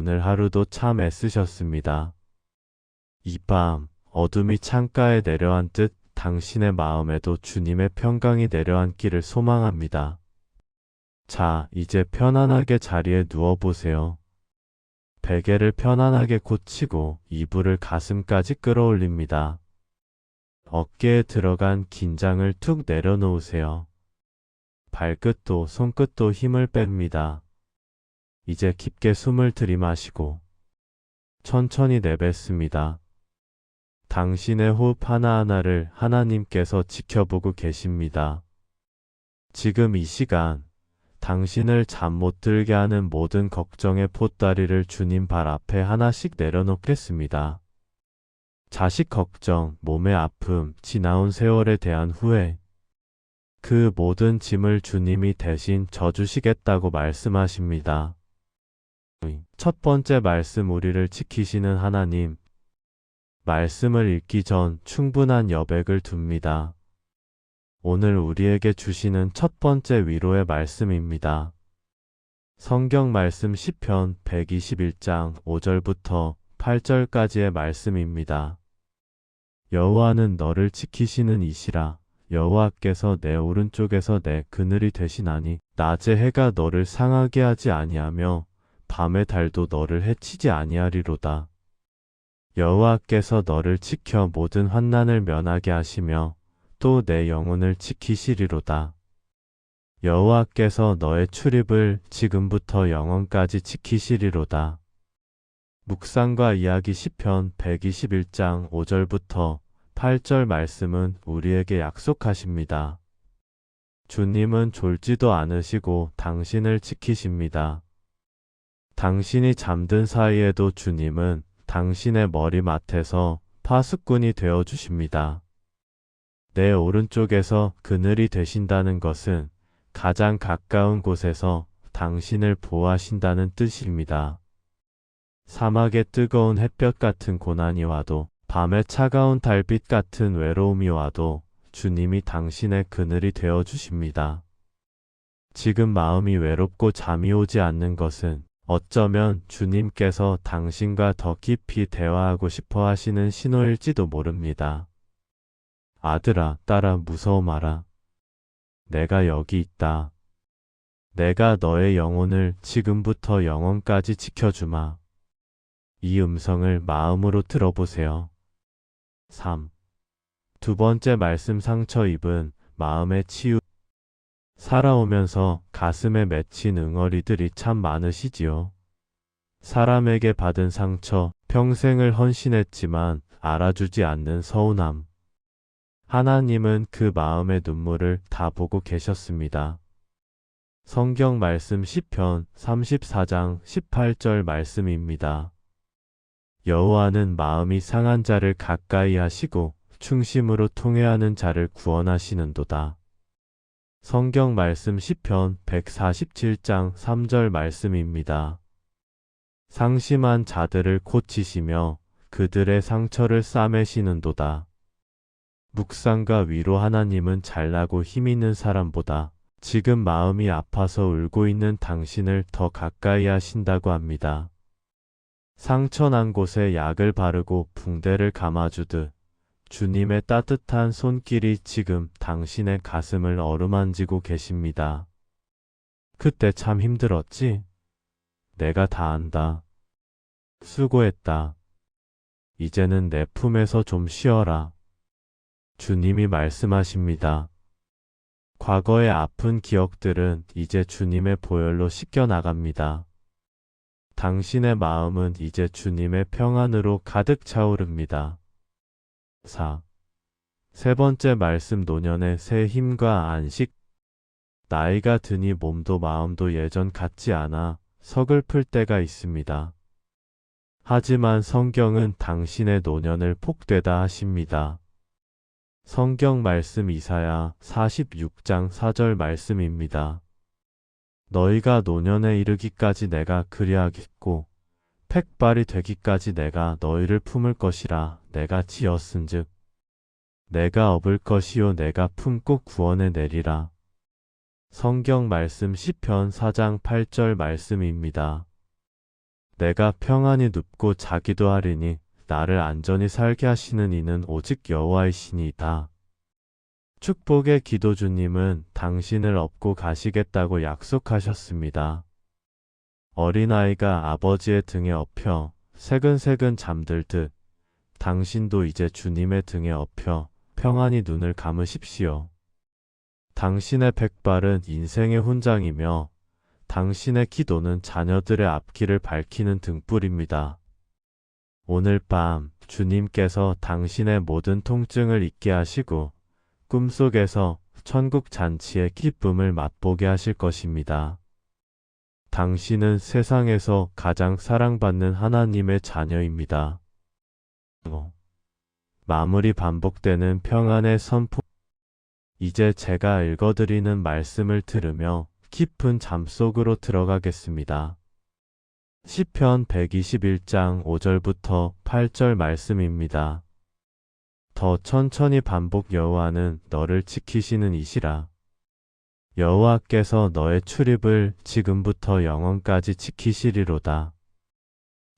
오늘 하루도 참 애쓰셨습니다. 이 밤 어둠이 창가에 내려앉듯 당신의 마음에도 주님의 평강이 내려앉기를 소망합니다. 자, 이제 편안하게 자리에 누워보세요. 베개를 편안하게 고치고 이불을 가슴까지 끌어올립니다. 어깨에 들어간 긴장을 툭 내려놓으세요. 발끝도 손끝도 힘을 뺍니다. 이제 깊게 숨을 들이마시고 천천히 내뱉습니다. 당신의 호흡 하나하나를 하나님께서 지켜보고 계십니다. 지금 이 시간 당신을 잠 못 들게 하는 모든 걱정의 보따리를 주님 발 앞에 하나씩 내려놓겠습니다. 자식 걱정, 몸의 아픔, 지나온 세월에 대한 후회, 그 모든 짐을 주님이 대신 져주시겠다고 말씀하십니다. 첫 번째 말씀, 우리를 지키시는 하나님. 말씀을 읽기 전 충분한 여백을 둡니다. 오늘 우리에게 주시는 첫 번째 위로의 말씀입니다. 성경 말씀 시편 121장 5절부터 8절까지의 말씀입니다. 여호와는 너를 지키시는 이시라. 여호와께서 내 오른쪽에서 내 그늘이 되시나니 낮에 해가 너를 상하게 하지 아니하며 밤의 달도 너를 해치지 아니하리로다. 여호와께서 너를 지켜 모든 환난을 면하게 하시며 또 내 영혼을 지키시리로다. 여호와께서 너의 출입을 지금부터 영원까지 지키시리로다. 묵상과 이야기 시편 121장 5절부터 8절 말씀은 우리에게 약속하십니다. 주님은 졸지도 않으시고 당신을 지키십니다. 당신이 잠든 사이에도 주님은 당신의 머리맡에서 파수꾼이 되어주십니다. 내 오른쪽에서 그늘이 되신다는 것은 가장 가까운 곳에서 당신을 보호하신다는 뜻입니다. 사막의 뜨거운 햇볕 같은 고난이 와도, 밤의 차가운 달빛 같은 외로움이 와도 주님이 당신의 그늘이 되어주십니다. 지금 마음이 외롭고 잠이 오지 않는 것은 어쩌면 주님께서 당신과 더 깊이 대화하고 싶어 하시는 신호일지도 모릅니다. 아들아, 딸아, 무서워 마라. 내가 여기 있다. 내가 너의 영혼을 지금부터 영원까지 지켜주마. 이 음성을 마음으로 들어보세요. 3. 두 번째 말씀, 상처 입은 마음의 치유. 살아오면서 가슴에 맺힌 응어리들이 참 많으시지요. 사람에게 받은 상처, 평생을 헌신했지만 알아주지 않는 서운함. 하나님은 그 마음의 눈물을 다 보고 계셨습니다. 성경 말씀 시편 34장 18절 말씀입니다. 여호와는 마음이 상한 자를 가까이 하시고 충심으로 통회하는 자를 구원하시는도다. 성경 말씀 시편 147장 3절 말씀입니다. 상심한 자들을 고치시며 그들의 상처를 싸매시는도다. 묵상과 위로. 하나님은 잘나고 힘있는 사람보다 지금 마음이 아파서 울고 있는 당신을 더 가까이 하신다고 합니다. 상처난 곳에 약을 바르고 붕대를 감아주듯 주님의 따뜻한 손길이 지금 당신의 가슴을 어루만지고 계십니다. 그때 참 힘들었지? 내가 다 안다. 수고했다. 이제는 내 품에서 좀 쉬어라. 주님이 말씀하십니다. 과거의 아픈 기억들은 이제 주님의 보혈로 씻겨나갑니다. 당신의 마음은 이제 주님의 평안으로 가득 차오릅니다. 4. 세 번째 말씀, 노년의 새 힘과 안식. 나이가 드니 몸도 마음도 예전 같지 않아 서글플 때가 있습니다. 하지만 성경은 당신의 노년을 복되다 하십니다. 성경 말씀 이사야 46장 4절 말씀입니다. 너희가 노년에 이르기까지 내가 그리하겠고 팩발이 되기까지 내가 너희를 품을 것이라. 내가 지었은즉 내가 업을 것이요 내가 품고 구원해 내리라. 성경 말씀 시편 4장 8절 말씀입니다. 내가 평안히 눕고 자기도 하리니 나를 안전히 살게 하시는 이는 오직 여호와이시니이다. 축복의 기도주님은 당신을 업고 가시겠다고 약속하셨습니다. 어린아이가 아버지의 등에 업혀 새근새근 잠들듯 당신도 이제 주님의 등에 업혀 평안히 눈을 감으십시오. 당신의 백발은 인생의 훈장이며 당신의 기도는 자녀들의 앞길을 밝히는 등불입니다. 오늘 밤 주님께서 당신의 모든 통증을 잊게 하시고 꿈속에서 천국 잔치의 기쁨을 맛보게 하실 것입니다. 당신은 세상에서 가장 사랑받는 하나님의 자녀입니다. 마무리 반복되는 평안의 선포. 이제 제가 읽어드리는 말씀을 들으며 깊은 잠 속으로 들어가겠습니다. 시편 121장 5절부터 8절 말씀입니다. 더 천천히 반복. 여호와는 너를 지키시는 이시라. 여호와께서 너의 출입을 지금부터 영원까지 지키시리로다.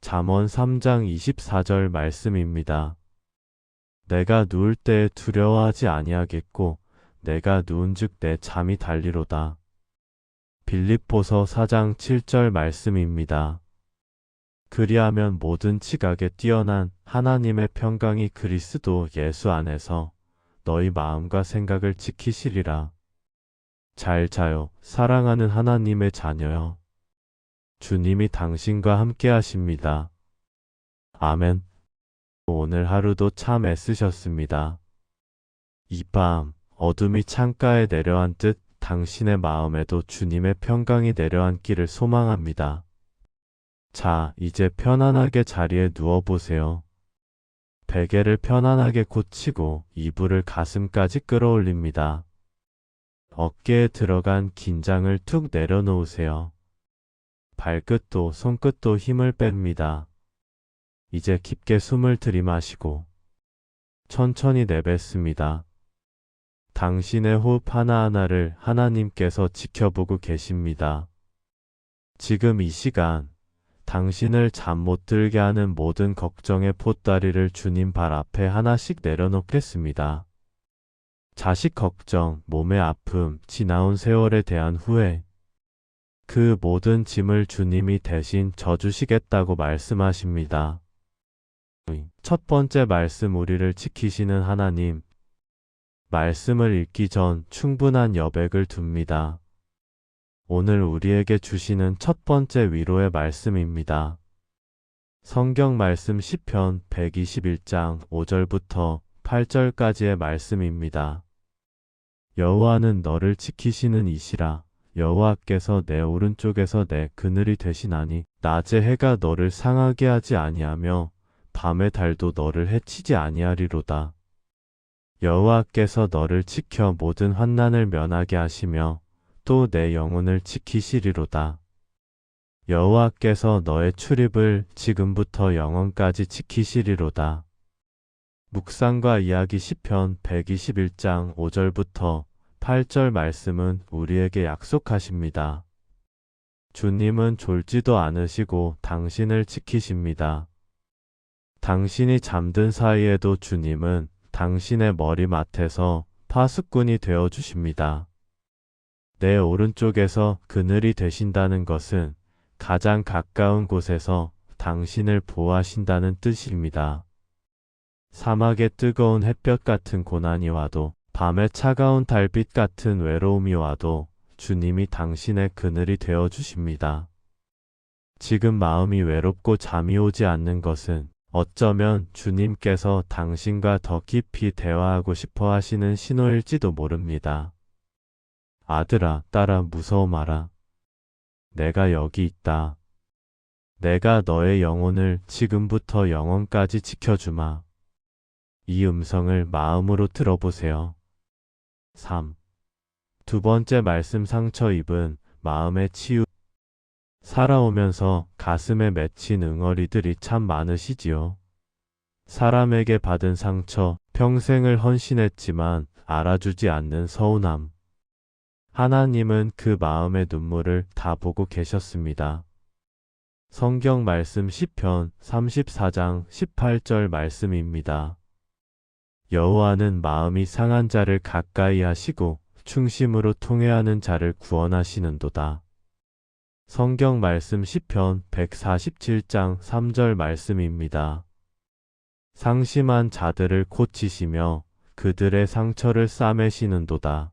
잠언 3장 24절 말씀입니다. 내가 누울 때에 두려워하지 아니하겠고 내가 누운즉 내 잠이 달리로다. 빌립보서 4장 7절 말씀입니다. 그리하면 모든 지각에 뛰어난 하나님의 평강이 그리스도 예수 안에서 너희 마음과 생각을 지키시리라. 잘 자요, 사랑하는 하나님의 자녀여. 주님이 당신과 함께 하십니다. 아멘. 오늘 하루도 참 애쓰셨습니다. 이 밤 어둠이 창가에 내려앉듯 당신의 마음에도 주님의 평강이 내려앉기를 소망합니다. 자, 이제 편안하게 자리에 누워보세요. 베개를 편안하게 고치고 이불을 가슴까지 끌어올립니다. 어깨에 들어간 긴장을 툭 내려놓으세요. 발끝도 손끝도 힘을 뺍니다. 이제 깊게 숨을 들이마시고 천천히 내뱉습니다. 당신의 호흡 하나하나를 하나님께서 지켜보고 계십니다. 지금 이 시간 당신을 잠 못 들게 하는 모든 걱정의 보따리를 주님 발 앞에 하나씩 내려놓겠습니다. 자식 걱정, 몸의 아픔, 지나온 세월에 대한 후회, 그 모든 짐을 주님이 대신 져주시겠다고 말씀하십니다. 첫 번째 말씀, 우리를 지키시는 하나님. 말씀을 읽기 전 충분한 여백을 둡니다. 오늘 우리에게 주시는 첫 번째 위로의 말씀입니다. 성경 말씀 시편 121장 5절부터 8절까지의 말씀입니다. 여호와는 너를 지키시는 이시라. 여호와께서 내 오른쪽에서 내 그늘이 되시나니 낮에 해가 너를 상하게 하지 아니하며 밤의 달도 너를 해치지 아니하리로다. 여호와께서 너를 지켜 모든 환난을 면하게 하시며 또 내 영혼을 지키시리로다. 여호와께서 너의 출입을 지금부터 영원까지 지키시리로다. 묵상과 이야기 시편 121장 5절부터 8절 말씀은 우리에게 약속하십니다. 주님은 졸지도 않으시고 당신을 지키십니다. 당신이 잠든 사이에도 주님은 당신의 머리맡에서 파수꾼이 되어주십니다. 내 오른쪽에서 그늘이 되신다는 것은 가장 가까운 곳에서 당신을 보호하신다는 뜻입니다. 사막의 뜨거운 햇볕 같은 고난이 와도, 밤의 차가운 달빛 같은 외로움이 와도 주님이 당신의 그늘이 되어주십니다. 지금 마음이 외롭고 잠이 오지 않는 것은 어쩌면 주님께서 당신과 더 깊이 대화하고 싶어 하시는 신호일지도 모릅니다. 아들아, 딸아, 무서워 마라. 내가 여기 있다. 내가 너의 영혼을 지금부터 영원까지 지켜주마. 이 음성을 마음으로 들어보세요. 3. 두 번째 말씀, 상처 입은 마음의 치유. 살아오면서 가슴에 맺힌 응어리들이 참 많으시지요. 사람에게 받은 상처, 평생을 헌신했지만 알아주지 않는 서운함. 하나님은 그 마음의 눈물을 다 보고 계셨습니다. 성경 말씀 시편 34장 18절 말씀입니다. 여호와는 마음이 상한 자를 가까이 하시고 충심으로 통회하는 자를 구원하시는도다. 성경 말씀 시편 147장 3절 말씀입니다. 상심한 자들을 고치시며 그들의 상처를 싸매시는도다.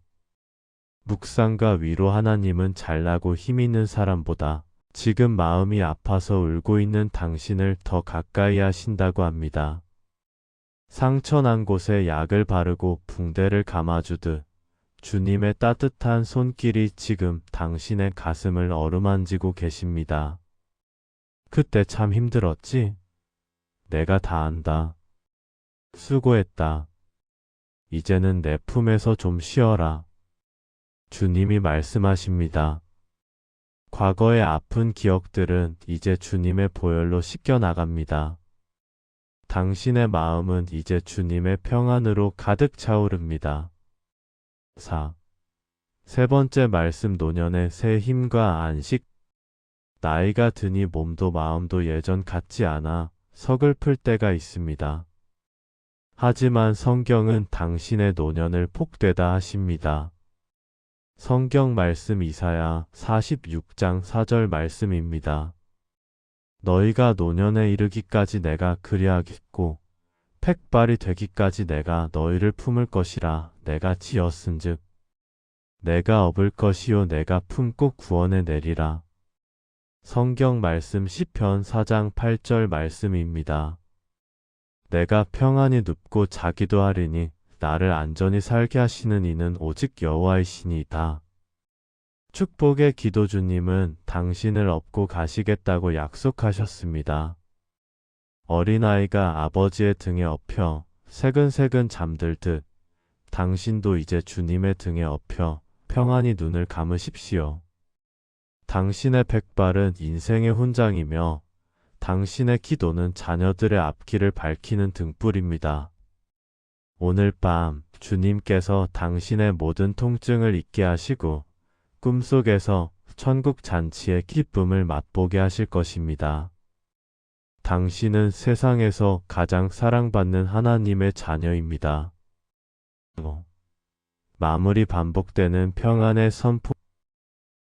묵상과 위로 하나님은 잘나고 힘있는 사람보다 지금 마음이 아파서 울고 있는 당신을 더 가까이 하신다고 합니다. 상처난 곳에 약을 바르고 붕대를 감아주듯 주님의 따뜻한 손길이 지금 당신의 가슴을 어루만지고 계십니다. 그때 참 힘들었지? 내가 다 안다. 수고했다. 이제는 내 품에서 좀 쉬어라. 주님이 말씀하십니다. 과거의 아픈 기억들은 이제 주님의 보혈로 씻겨나갑니다. 당신의 마음은 이제 주님의 평안으로 가득 차오릅니다. 4. 세 번째 말씀 노년의 새 힘과 안식. 나이가 드니 몸도 마음도 예전 같지 않아 서글플 때가 있습니다. 하지만 성경은 당신의 노년을 복되다 하십니다. 성경 말씀 이사야 46장 4절 말씀입니다. 너희가 노년에 이르기까지 내가 그리하겠고 팩발이 되기까지 내가 너희를 품을 것이라. 내가 지었은즉 내가 업을 것이요 내가 품고 구원해 내리라. 성경 말씀 시편 4장 8절 말씀입니다. 내가 평안히 눕고 자기도 하리니 나를 안전히 살게 하시는 이는 오직 여호와이시니이다. 축복의 기도주님은 당신을 업고 가시겠다고 약속하셨습니다. 어린아이가 아버지의 등에 업혀 새근새근 잠들듯 당신도 이제 주님의 등에 업혀 평안히 눈을 감으십시오. 당신의 백발은 인생의 훈장이며 당신의 기도는 자녀들의 앞길을 밝히는 등불입니다. 오늘 밤 주님께서 당신의 모든 통증을 잊게 하시고 꿈속에서 천국 잔치의 기쁨을 맛보게 하실 것입니다. 당신은 세상에서 가장 사랑받는 하나님의 자녀입니다. 마무리 반복되는 평안의 선포.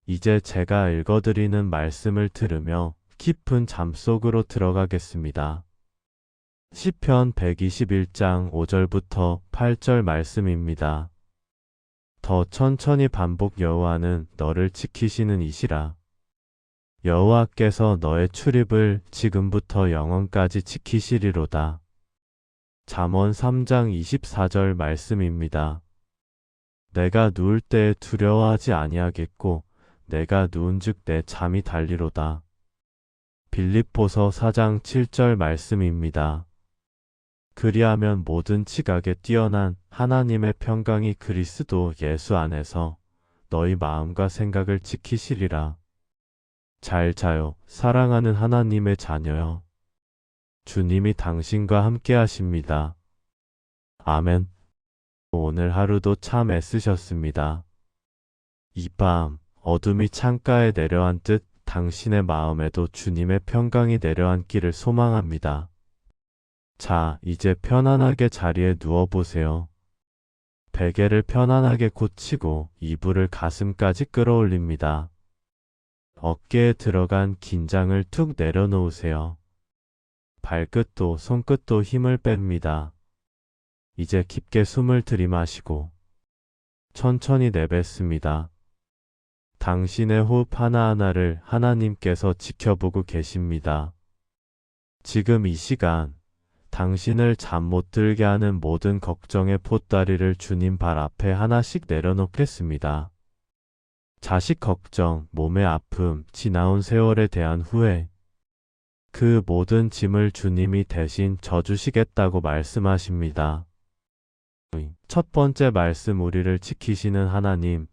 이제 제가 읽어드리는 말씀을 들으며 깊은 잠 속으로 들어가겠습니다. 시편 121장 5절부터 8절 말씀입니다. 더 천천히 반복. 여호와는 너를 지키시는 이시라. 여호와께서 너의 출입을 지금부터 영원까지 지키시리로다. 잠언 3장 24절 말씀입니다. 내가 누울 때에 두려워하지 아니하겠고 내가 누운즉 내 잠이 달리로다. 빌립보서 4장 7절 말씀입니다. 그리하면 모든 지각에 뛰어난 하나님의 평강이 그리스도 예수 안에서 너희 마음과 생각을 지키시리라. 잘 자요, 사랑하는 하나님의 자녀여. 주님이 당신과 함께 하십니다. 아멘. 오늘 하루도 참 애쓰셨습니다. 이 밤 어둠이 창가에 내려앉듯 당신의 마음에도 주님의 평강이 내려앉기를 소망합니다. 자, 이제 편안하게 자리에 누워보세요. 베개를 편안하게 고치고 이불을 가슴까지 끌어올립니다. 어깨에 들어간 긴장을 툭 내려놓으세요. 발끝도 손끝도 힘을 뺍니다. 이제 깊게 숨을 들이마시고 천천히 내뱉습니다. 당신의 호흡 하나하나를 하나님께서 지켜보고 계십니다. 지금 이 시간 당신을 잠 못 들게 하는 모든 걱정의 보따리를 주님 발 앞에 하나씩 내려놓겠습니다. 자식 걱정, 몸의 아픔, 지나온 세월에 대한 후회, 그 모든 짐을 주님이 대신 져주시겠다고 말씀하십니다. 첫 번째 말씀, 우리를 지키시는 하나님.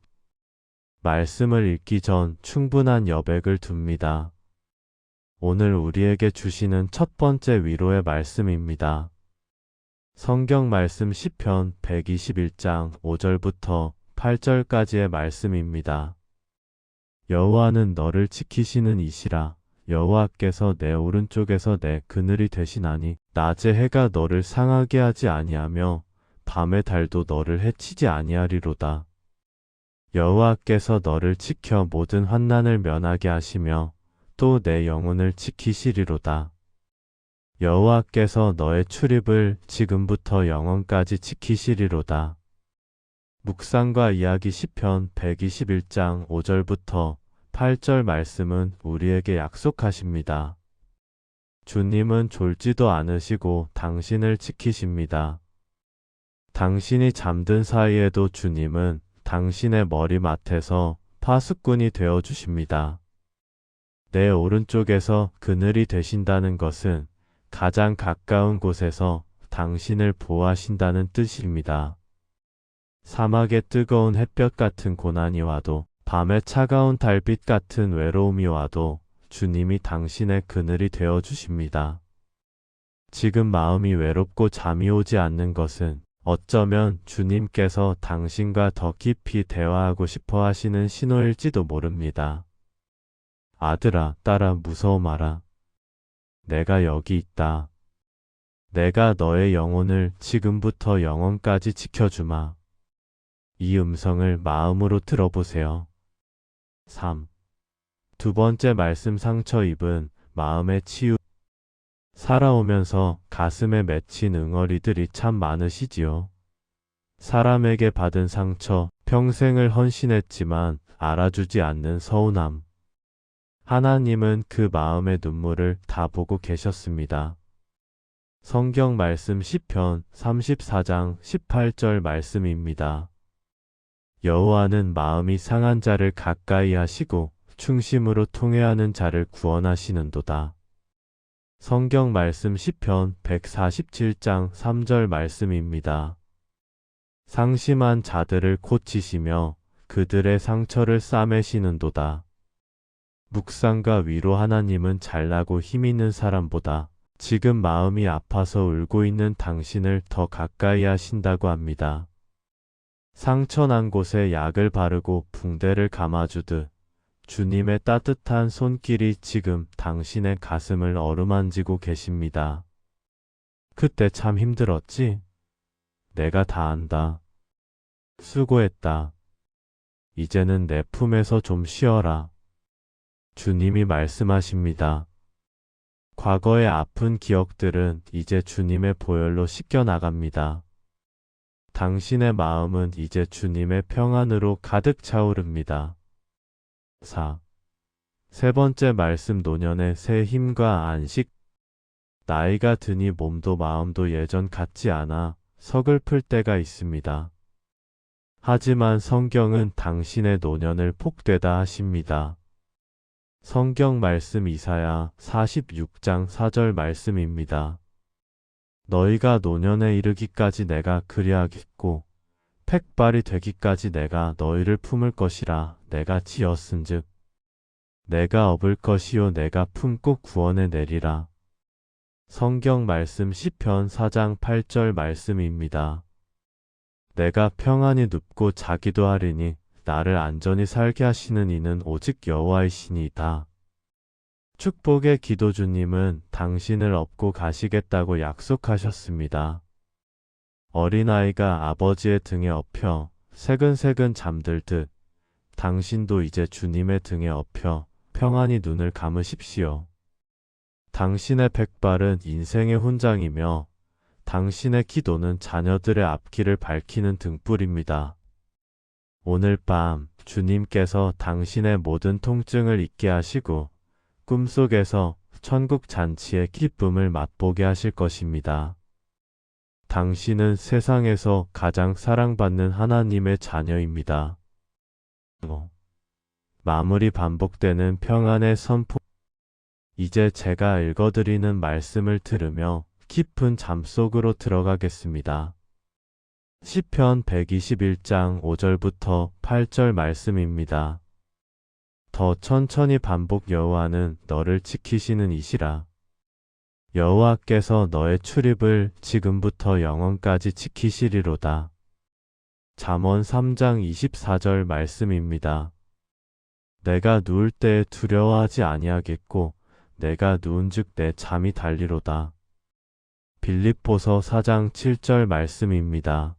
말씀을 읽기 전 충분한 여백을 둡니다. 오늘 우리에게 주시는 첫 번째 위로의 말씀입니다. 성경 말씀 시편 121장 5절부터 8절까지의 말씀입니다. 여호와는 너를 지키시는 이시라. 여호와께서 내 오른쪽에서 내 그늘이 되시나니 낮에 해가 너를 상하게 하지 아니하며 밤의 달도 너를 해치지 아니하리로다. 여호와께서 너를 지켜 모든 환난을 면하게 하시며 또 내 영혼을 지키시리로다. 여호와께서 너의 출입을 지금부터 영원까지 지키시리로다. 묵상과 이야기 시편 121장 5절부터 8절 말씀은 우리에게 약속하십니다. 주님은 졸지도 않으시고 당신을 지키십니다. 당신이 잠든 사이에도 주님은 당신의 머리맡에서 파수꾼이 되어 주십니다. 내 오른쪽에서 그늘이 되신다는 것은 가장 가까운 곳에서 당신을 보호하신다는 뜻입니다. 사막의 뜨거운 햇볕 같은 고난이 와도 밤의 차가운 달빛 같은 외로움이 와도 주님이 당신의 그늘이 되어 주십니다. 지금 마음이 외롭고 잠이 오지 않는 것은 어쩌면 주님께서 당신과 더 깊이 대화하고 싶어 하시는 신호일지도 모릅니다. 아들아, 딸아, 무서워 마라. 내가 여기 있다. 내가 너의 영혼을 지금부터 영원까지 지켜주마. 이 음성을 마음으로 들어보세요. 3. 두 번째 말씀 상처 입은 마음의 치유. 살아오면서 가슴에 맺힌 응어리들이 참 많으시지요. 사람에게 받은 상처, 평생을 헌신했지만 알아주지 않는 서운함. 하나님은 그 마음의 눈물을 다 보고 계셨습니다. 성경 말씀 시편 34장 18절 말씀입니다. 여호와는 마음이 상한 자를 가까이 하시고 충심으로 통회하는 자를 구원하시는도다. 성경 말씀 시편 147장 3절 말씀입니다. 상심한 자들을 고치시며 그들의 상처를 싸매시는도다. 묵상과 위로. 하나님은 잘나고 힘있는 사람보다 지금 마음이 아파서 울고 있는 당신을 더 가까이 하신다고 합니다. 상처난 곳에 약을 바르고 붕대를 감아주듯 주님의 따뜻한 손길이 지금 당신의 가슴을 어루만지고 계십니다. 그때 참 힘들었지? 내가 다 안다. 수고했다. 이제는 내 품에서 좀 쉬어라. 주님이 말씀하십니다. 과거의 아픈 기억들은 이제 주님의 보혈로 씻겨나갑니다. 당신의 마음은 이제 주님의 평안으로 가득 차오릅니다. 4. 세 번째 말씀. 노년의 새 힘과 안식. 나이가 드니 몸도 마음도 예전 같지 않아 서글플 때가 있습니다. 하지만 성경은 당신의 노년을 복되다 하십니다. 성경 말씀 이사야 46장 4절 말씀입니다. 너희가 노년에 이르기까지 내가 그리하겠고 팩발이 되기까지 내가 너희를 품을 것이라. 내가 지었은즉 내가 업을 것이요 내가 품고 구원해 내리라. 성경 말씀 시편 4장 8절 말씀입니다. 내가 평안히 눕고 자기도 하리니 나를 안전히 살게 하시는 이는 오직 여호와이시니이다. 축복의 기도. 주님은 당신을 업고 가시겠다고 약속하셨습니다. 어린아이가 아버지의 등에 업혀 새근새근 잠들듯 당신도 이제 주님의 등에 업혀 평안히 눈을 감으십시오. 당신의 백발은 인생의 훈장이며 당신의 기도는 자녀들의 앞길을 밝히는 등불입니다. 오늘 밤 주님께서 당신의 모든 통증을 잊게 하시고 꿈속에서 천국 잔치의 기쁨을 맛보게 하실 것입니다. 당신은 세상에서 가장 사랑받는 하나님의 자녀입니다. 마무리. 반복되는 평안의 선포. 이제 제가 읽어드리는 말씀을 들으며 깊은 잠 속으로 들어가겠습니다. 시편 121장 5절부터 8절 말씀입니다. 더 천천히 반복. 여호와는 너를 지키시는 이시라. 여호와께서 너의 출입을 지금부터 영원까지 지키시리로다. 잠언 3장 24절 말씀입니다. 내가 누울 때에 두려워하지 아니하겠고 내가 누운즉 내 잠이 달리로다. 빌립보서 4장 7절 말씀입니다.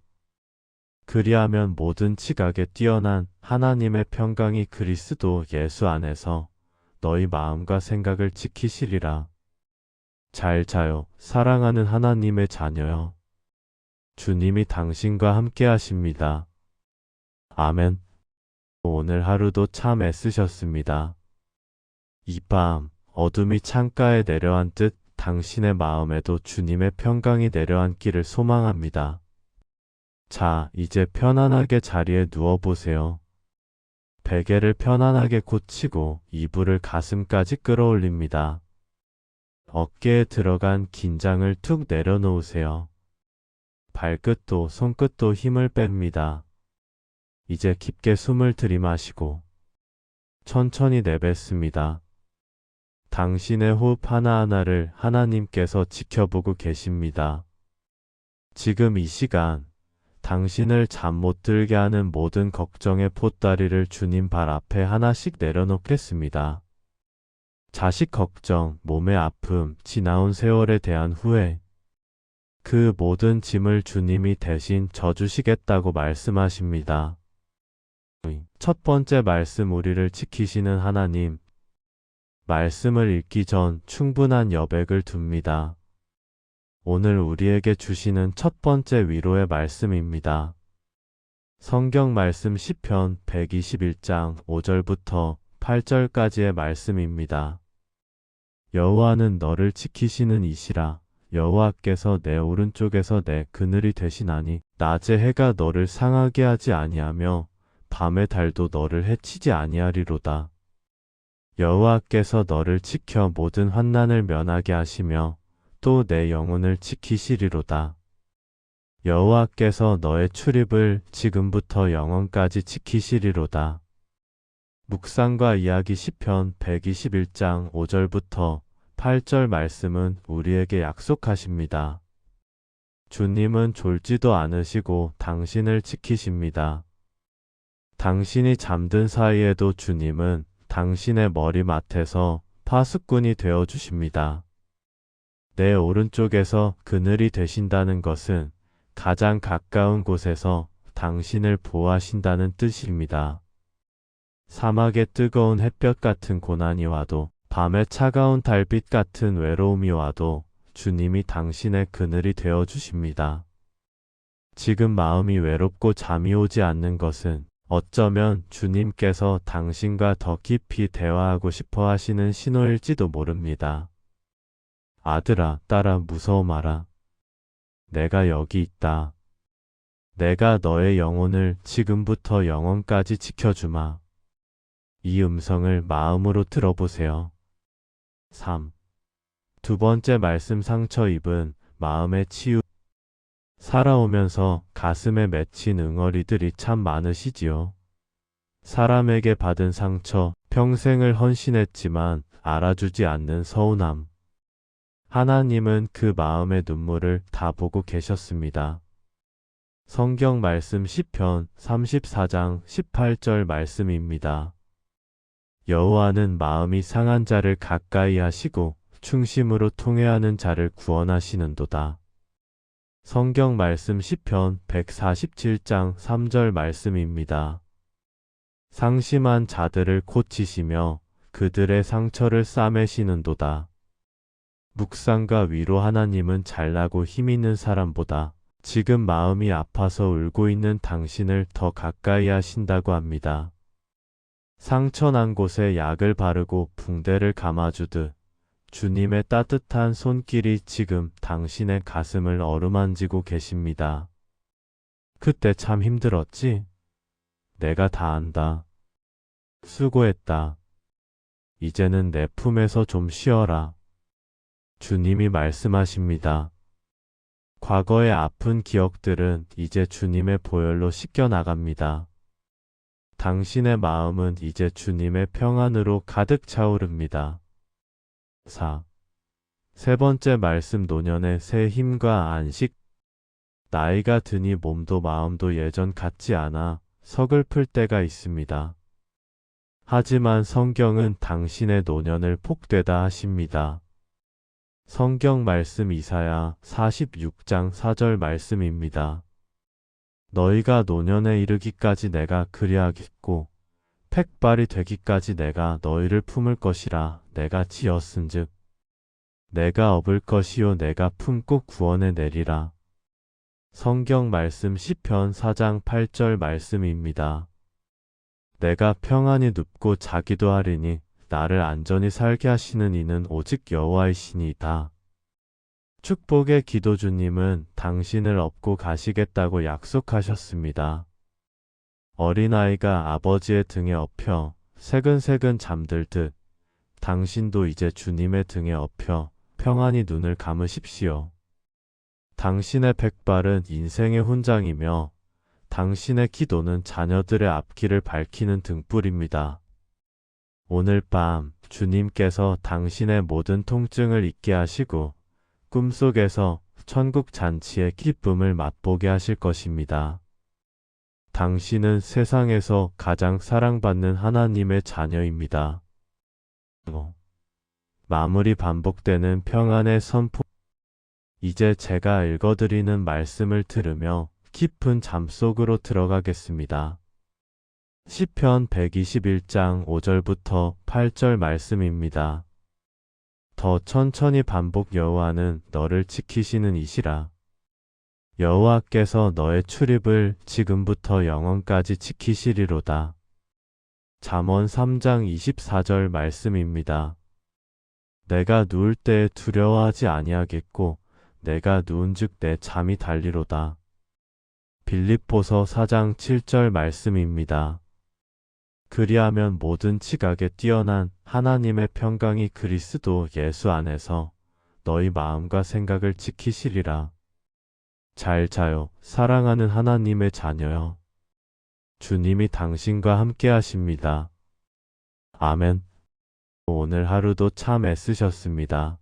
그리하면 모든 지각에 뛰어난 하나님의 평강이 그리스도 예수 안에서 너희 마음과 생각을 지키시리라. 잘 자요, 사랑하는 하나님의 자녀여. 주님이 당신과 함께 하십니다. 아멘. 오늘 하루도 참 애쓰셨습니다. 이 밤 어둠이 창가에 내려앉듯 당신의 마음에도 주님의 평강이 내려앉기를 소망합니다. 자, 이제 편안하게 자리에 누워보세요. 베개를 편안하게 고치고 이불을 가슴까지 끌어올립니다. 어깨에 들어간 긴장을 툭 내려놓으세요. 발끝도 손끝도 힘을 뺍니다. 이제 깊게 숨을 들이마시고 천천히 내뱉습니다. 당신의 호흡 하나하나를 하나님께서 지켜보고 계십니다. 지금 이 시간 당신을 잠 못 들게 하는 모든 걱정의 보따리를 주님 발 앞에 하나씩 내려놓겠습니다. 자식 걱정, 몸의 아픔, 지나온 세월에 대한 후회, 그 모든 짐을 주님이 대신 져주시겠다고 말씀하십니다. 첫 번째 말씀, 우리를 지키시는 하나님. 말씀을 읽기 전 충분한 여백을 둡니다. 오늘 우리에게 주시는 첫 번째 위로의 말씀입니다. 성경 말씀 시편 121장 5절부터 8절까지의 말씀입니다. 여호와는 너를 지키시는 이시라. 여호와께서 내 오른쪽에서 내 그늘이 되시나니 낮에 해가 너를 상하게 하지 아니하며 밤의 달도 너를 해치지 아니하리로다. 여호와께서 너를 지켜 모든 환난을 면하게 하시며 또 내 영혼을 지키시리로다. 여호와께서 너의 출입을 지금부터 영원까지 지키시리로다. 묵상과 이야기 시편 121장 5절부터 8절 말씀은 우리에게 약속하십니다. 주님은 졸지도 않으시고 당신을 지키십니다. 당신이 잠든 사이에도 주님은 당신의 머리맡에서 파수꾼이 되어주십니다. 내 오른쪽에서 그늘이 되신다는 것은 가장 가까운 곳에서 당신을 보호하신다는 뜻입니다. 사막의 뜨거운 햇볕 같은 고난이 와도, 밤의 차가운 달빛 같은 외로움이 와도 주님이 당신의 그늘이 되어주십니다. 지금 마음이 외롭고 잠이 오지 않는 것은 어쩌면 주님께서 당신과 더 깊이 대화하고 싶어 하시는 신호일지도 모릅니다. 아들아, 딸아, 무서워 마라. 내가 여기 있다. 내가 너의 영혼을 지금부터 영원까지 지켜주마. 이 음성을 마음으로 들어보세요. 3. 두 번째 말씀, 상처 입은 마음의 치유. 살아오면서 가슴에 맺힌 응어리들이 참 많으시지요. 사람에게 받은 상처, 평생을 헌신했지만 알아주지 않는 서운함. 하나님은 그 마음의 눈물을 다 보고 계셨습니다. 성경 말씀 시편 34장 18절 말씀입니다. 여호와는 마음이 상한 자를 가까이 하시고 충심으로 통회하는 자를 구원하시는도다. 성경 말씀 시편 147장 3절 말씀입니다. 상심한 자들을 고치시며 그들의 상처를 싸매시는도다. 묵상과 위로. 하나님은 잘나고 힘있는 사람보다 지금 마음이 아파서 울고 있는 당신을 더 가까이 하신다고 합니다. 상처난 곳에 약을 바르고 붕대를 감아주듯 주님의 따뜻한 손길이 지금 당신의 가슴을 어루만지고 계십니다. 그때 참 힘들었지? 내가 다 안다. 수고했다. 이제는 내 품에서 좀 쉬어라. 주님이 말씀하십니다. 과거의 아픈 기억들은 이제 주님의 보혈로 씻겨나갑니다. 당신의 마음은 이제 주님의 평안으로 가득 차오릅니다. 4. 세 번째 말씀, 노년의 새 힘과 안식. 나이가 드니 몸도 마음도 예전 같지 않아 서글플 때가 있습니다. 하지만 성경은 당신의 노년을 복되다 하십니다. 성경 말씀 이사야 46장 4절 말씀입니다. 너희가 노년에 이르기까지 내가 그리하겠고 팩발이 되기까지 내가 너희를 품을 것이라 내가 지었은즉 내가 업을 것이요 내가 품고 구원해 내리라. 성경 말씀 시편 4장 8절 말씀입니다. 내가 평안히 눕고 자기도 하리니 나를 안전히 살게 하시는 이는 오직 여호와이시니이다. 축복의 기도주님은 당신을 업고 가시겠다고 약속하셨습니다. 어린아이가 아버지의 등에 업혀 새근새근 잠들듯 당신도 이제 주님의 등에 업혀 평안히 눈을 감으십시오. 당신의 백발은 인생의 훈장이며 당신의 기도는 자녀들의 앞길을 밝히는 등불입니다. 오늘 밤 주님께서 당신의 모든 통증을 잊게 하시고 꿈속에서 천국 잔치의 기쁨을 맛보게 하실 것입니다. 당신은 세상에서 가장 사랑받는 하나님의 자녀입니다. 마무리 반복되는 평안의 선포. 이제 제가 읽어드리는 말씀을 들으며 깊은 잠 속으로 들어가겠습니다. 시편 121장 5절부터 8절 말씀입니다. 더 천천히 반복. 여호와는 너를 지키시는 이시라. 여호와께서 너의 출입을 지금부터 영원까지 지키시리로다. 잠언 3장 24절 말씀입니다. 내가 누울 때에 두려워하지 아니하겠고 내가 누운즉 내 잠이 달리로다. 빌립보서 4장 7절 말씀입니다. 그리하면 모든 지각에 뛰어난 하나님의 평강이 그리스도 예수 안에서 너희 마음과 생각을 지키시리라. 잘 자요, 사랑하는 하나님의 자녀여. 주님이 당신과 함께 하십니다. 아멘. 오늘 하루도 참 애쓰셨습니다.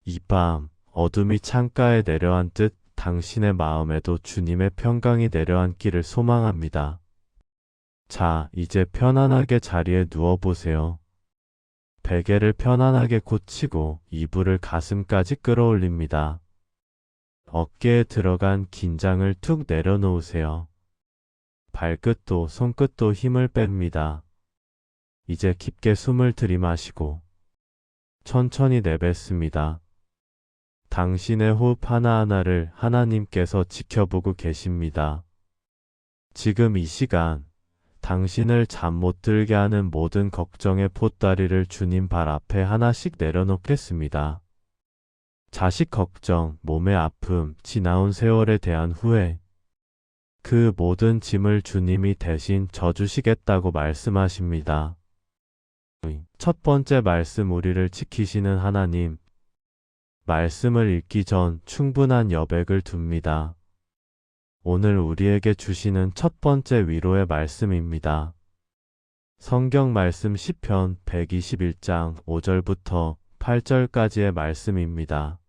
이 밤 어둠이 창가에 내려앉듯 당신의 마음에도 주님의 평강이 내려앉기를 소망합니다. 자, 이제 편안하게 자리에 누워보세요. 베개를 편안하게 고치고 이불을 가슴까지 끌어올립니다. 어깨에 들어간 긴장을 툭 내려놓으세요. 발끝도 손끝도 힘을 뺍니다. 이제 깊게 숨을 들이마시고 천천히 내뱉습니다. 당신의 호흡 하나하나를 하나님께서 지켜보고 계십니다. 지금 이 시간 당신을 잠 못 들게 하는 모든 걱정의 보따리를 주님 발 앞에 하나씩 내려놓겠습니다. 자식 걱정, 몸의 아픔, 지나온 세월에 대한 후회, 그 모든 짐을 주님이 대신 져주시겠다고 말씀하십니다. 첫 번째 말씀, 우리를 지키시는 하나님. 말씀을 읽기 전 충분한 여백을 둡니다. 오늘 우리에게 주시는 첫 번째 위로의 말씀입니다. 성경 말씀 시편 121장 5절부터 8절까지의 말씀입니다.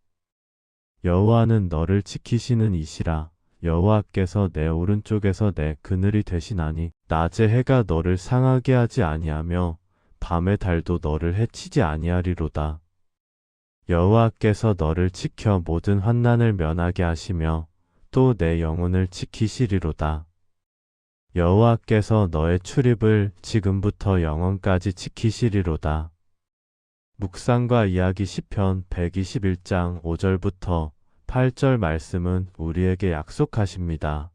여호와는 너를 지키시는 이시라. 여호와께서 내 오른쪽에서 내 그늘이 되시나니 낮의 해가 너를 상하게 하지 아니하며 밤의 달도 너를 해치지 아니하리로다. 여호와께서 너를 지켜 모든 환난을 면하게 하시며 또 내 영혼을 지키시리로다. 여호와께서 너의 출입을 지금부터 영원까지 지키시리로다. 묵상과 이야기 시편 121장 5절부터 8절 말씀은 우리에게 약속하십니다.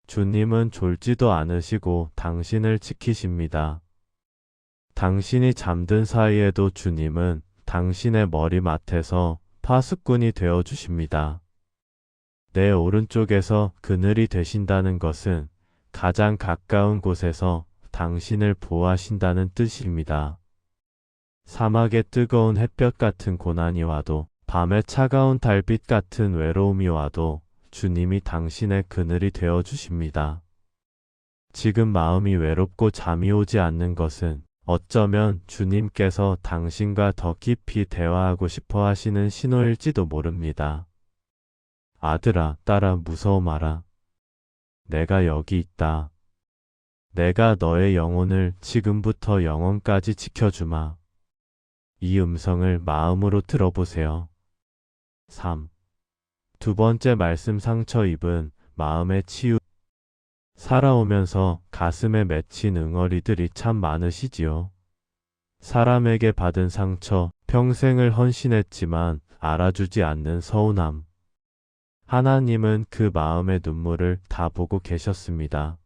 주님은 졸지도 않으시고 당신을 지키십니다. 당신이 잠든 사이에도 주님은 당신의 머리맡에서 파수꾼이 되어주십니다. 내 오른쪽에서 그늘이 되신다는 것은 가장 가까운 곳에서 당신을 보호하신다는 뜻입니다. 사막의 뜨거운 햇볕 같은 고난이 와도, 밤의 차가운 달빛 같은 외로움이 와도 주님이 당신의 그늘이 되어주십니다. 지금 마음이 외롭고 잠이 오지 않는 것은 어쩌면 주님께서 당신과 더 깊이 대화하고 싶어 하시는 신호일지도 모릅니다. 아들아, 딸아, 무서워 마라. 내가 여기 있다. 내가 너의 영혼을 지금부터 영원까지 지켜주마. 이 음성을 마음으로 들어보세요. 3. 두 번째 말씀 상처 입은 마음의 치유. 살아오면서 가슴에 맺힌 응어리들이 참 많으시지요. 사람에게 받은 상처, 평생을 헌신했지만 알아주지 않는 서운함. 하나님은 그 마음의 눈물을 다 보고 계셨습니다.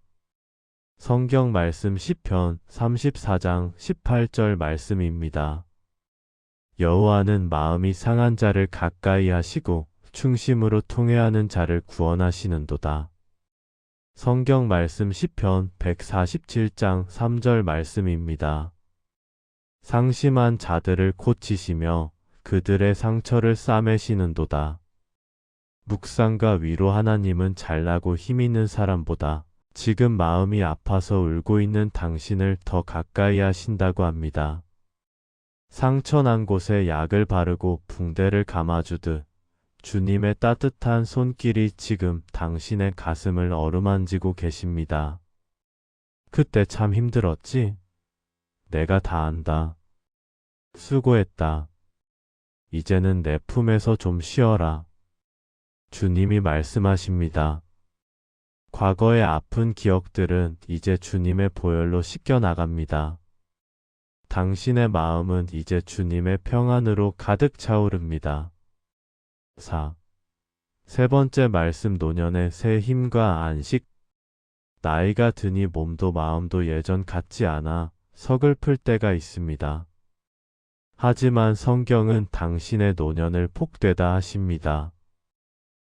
성경 말씀 시편 34장 18절 말씀입니다. 여호와는 마음이 상한 자를 가까이 하시고 충심으로 통회하는 자를 구원하시는도다. 성경 말씀 시편 147장 3절 말씀입니다. 상심한 자들을 고치시며 그들의 상처를 싸매시는도다. 묵상과 위로. 하나님은 잘나고 힘있는 사람보다 지금 마음이 아파서 울고 있는 당신을 더 가까이 하신다고 합니다. 상처난 곳에 약을 바르고 붕대를 감아주듯 주님의 따뜻한 손길이 지금 당신의 가슴을 어루만지고 계십니다. 그때 참 힘들었지? 내가 다 안다. 수고했다. 이제는 내 품에서 좀 쉬어라. 주님이 말씀하십니다. 과거의 아픈 기억들은 이제 주님의 보혈로 씻겨나갑니다. 당신의 마음은 이제 주님의 평안으로 가득 차오릅니다. 4. 세 번째 말씀. 노년의 새 힘과 안식. 나이가 드니 몸도 마음도 예전 같지 않아 서글플 때가 있습니다. 하지만 성경은 당신의 노년을 복되다 하십니다.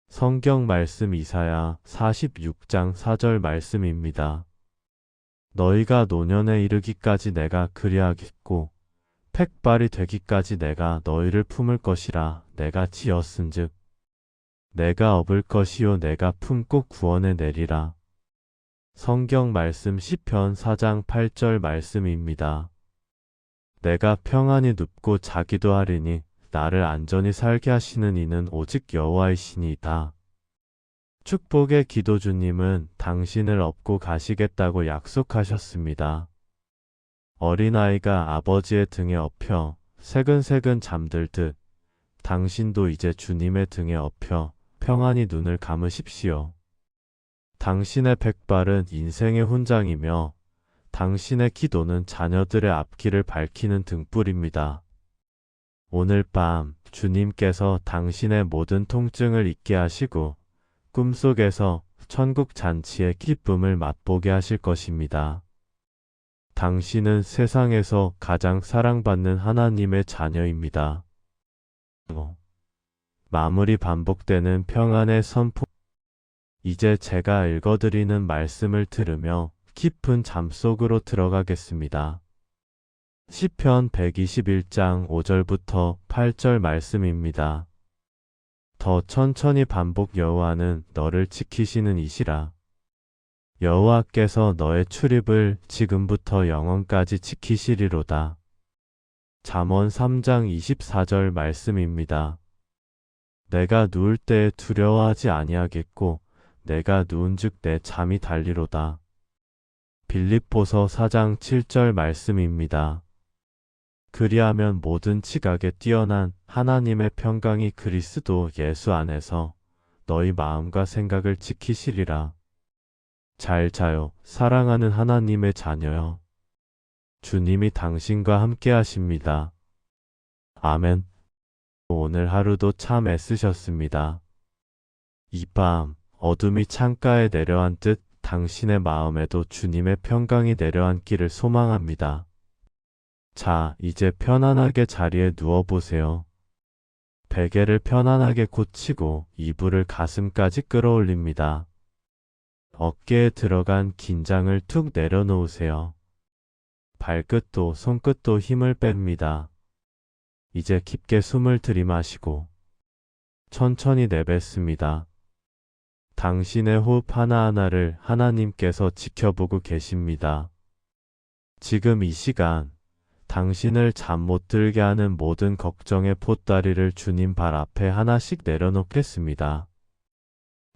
성경 말씀 이사야 46장 4절 말씀입니다. 너희가 노년에 이르기까지 내가 그리하겠고 팩발이 되기까지 내가 너희를 품을 것이라. 내가 지었은즉 내가 업을 것이요 내가 품고 구원해 내리라. 성경 말씀 시편 4장 8절 말씀입니다. 내가 평안히 눕고 자기도 하리니 나를 안전히 살게 하시는 이는 오직 여호와이시니이다. 축복의 기도주님은 당신을 업고 가시겠다고 약속하셨습니다. 어린아이가 아버지의 등에 업혀 새근새근 잠들듯 당신도 이제 주님의 등에 업혀 평안히 눈을 감으십시오. 당신의 백발은 인생의 훈장이며 당신의 기도는 자녀들의 앞길을 밝히는 등불입니다. 오늘 밤 주님께서 당신의 모든 통증을 잊게 하시고 꿈속에서 천국 잔치의 기쁨을 맛보게 하실 것입니다. 당신은 세상에서 가장 사랑받는 하나님의 자녀입니다. 마무리. 반복되는 평안의 선포. 이제 제가 읽어드리는 말씀을 들으며 깊은 잠 속으로 들어가겠습니다. 시편 121장 5절부터 8절 말씀입니다. 더 천천히 반복. 여호와는 너를 지키시는 이시라. 여호와께서 너의 출입을 지금부터 영원까지 지키시리로다. 잠언 3장 24절 말씀입니다. 내가 누울 때에 두려워하지 아니하겠고 내가 누운즉 내 잠이 달리로다. 빌립보서 4장 7절 말씀입니다. 그리하면 모든 지각에 뛰어난 하나님의 평강이 그리스도 예수 안에서 너희 마음과 생각을 지키시리라. 잘 자요, 사랑하는 하나님의 자녀여. 주님이 당신과 함께 하십니다. 아멘. 오늘 하루도 참 애쓰셨습니다. 이 밤 어둠이 창가에 내려앉듯 당신의 마음에도 주님의 평강이 내려앉기를 소망합니다. 자, 이제 편안하게 자리에 누워보세요. 베개를 편안하게 고치고 이불을 가슴까지 끌어올립니다. 어깨에 들어간 긴장을 툭 내려놓으세요. 발끝도 손끝도 힘을 뺍니다. 이제 깊게 숨을 들이마시고 천천히 내뱉습니다. 당신의 호흡 하나하나를 하나님께서 지켜보고 계십니다. 지금 이 시간 당신을 잠 못 들게 하는 모든 걱정의 보따리를 주님 발 앞에 하나씩 내려놓겠습니다.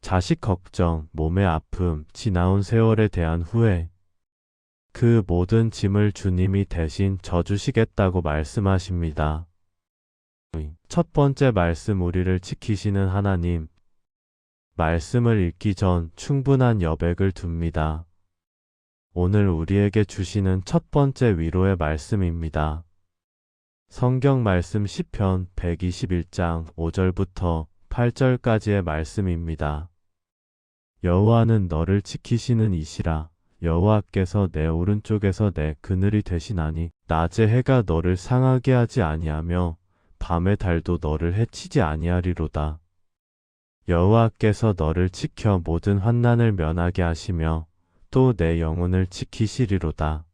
자식 걱정, 몸의 아픔, 지나온 세월에 대한 후회, 그 모든 짐을 주님이 대신 져주시겠다고 말씀하십니다. 첫 번째 말씀, 우리를 지키시는 하나님. 말씀을 읽기 전 충분한 여백을 둡니다. 오늘 우리에게 주시는 첫 번째 위로의 말씀입니다. 성경 말씀 시편 121장 5절부터 8절까지의 말씀입니다. 여호와는 너를 지키시는 이시라. 여호와께서 내 오른쪽에서 내 그늘이 되시나니 낮의 해가 너를 상하게 하지 아니하며 밤의 달도 너를 해치지 아니하리로다. 여호와께서 너를 지켜 모든 환난을 면하게 하시며 또 내 영혼을 지키시리로다.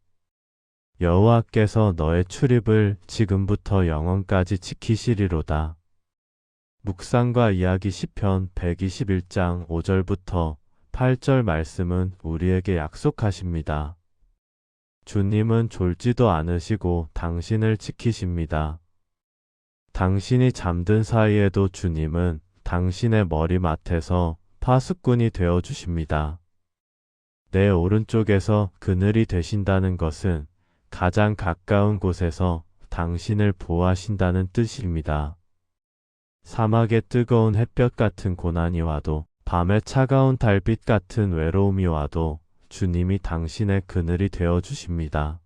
여호와께서 너의 출입을 지금부터 영원까지 지키시리로다. 묵상과 이야기 시편 121장 5절부터 8절 말씀은 우리에게 약속하십니다. 주님은 졸지도 않으시고 당신을 지키십니다. 당신이 잠든 사이에도 주님은 당신의 머리맡에서 파수꾼이 되어 주십니다. 내 오른쪽에서 그늘이 되신다는 것은 가장 가까운 곳에서 당신을 보호하신다는 뜻입니다. 사막의 뜨거운 햇볕 같은 고난이 와도, 밤의 차가운 달빛 같은 외로움이 와도 주님이 당신의 그늘이 되어 주십니다.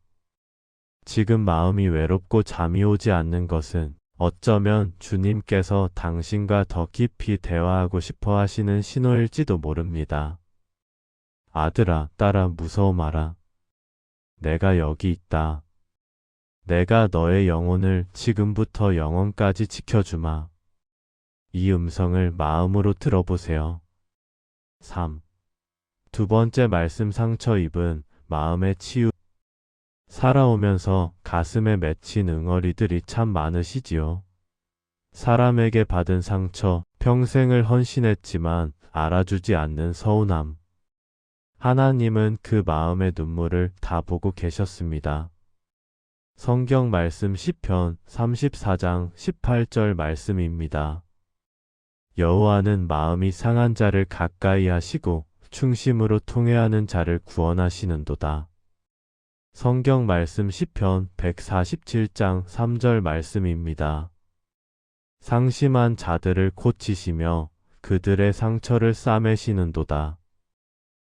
지금 마음이 외롭고 잠이 오지 않는 것은 어쩌면 주님께서 당신과 더 깊이 대화하고 싶어 하시는 신호일지도 모릅니다. 아들아, 딸아, 무서워 마라. 내가 여기 있다. 내가 너의 영혼을 지금부터 영원까지 지켜주마. 이 음성을 마음으로 들어보세요. 3. 두 번째 말씀, 상처 입은 마음의 치유. 살아오면서 가슴에 맺힌 응어리들이 참 많으시지요. 사람에게 받은 상처, 평생을 헌신했지만 알아주지 않는 서운함. 하나님은 그 마음의 눈물을 다 보고 계셨습니다. 성경 말씀 시편 34장 18절 말씀입니다. 여호와는 마음이 상한 자를 가까이 하시고 충심으로 통회하는 자를 구원하시는도다. 성경 말씀 시편 147장 3절 말씀입니다. 상심한 자들을 고치시며 그들의 상처를 싸매시는도다.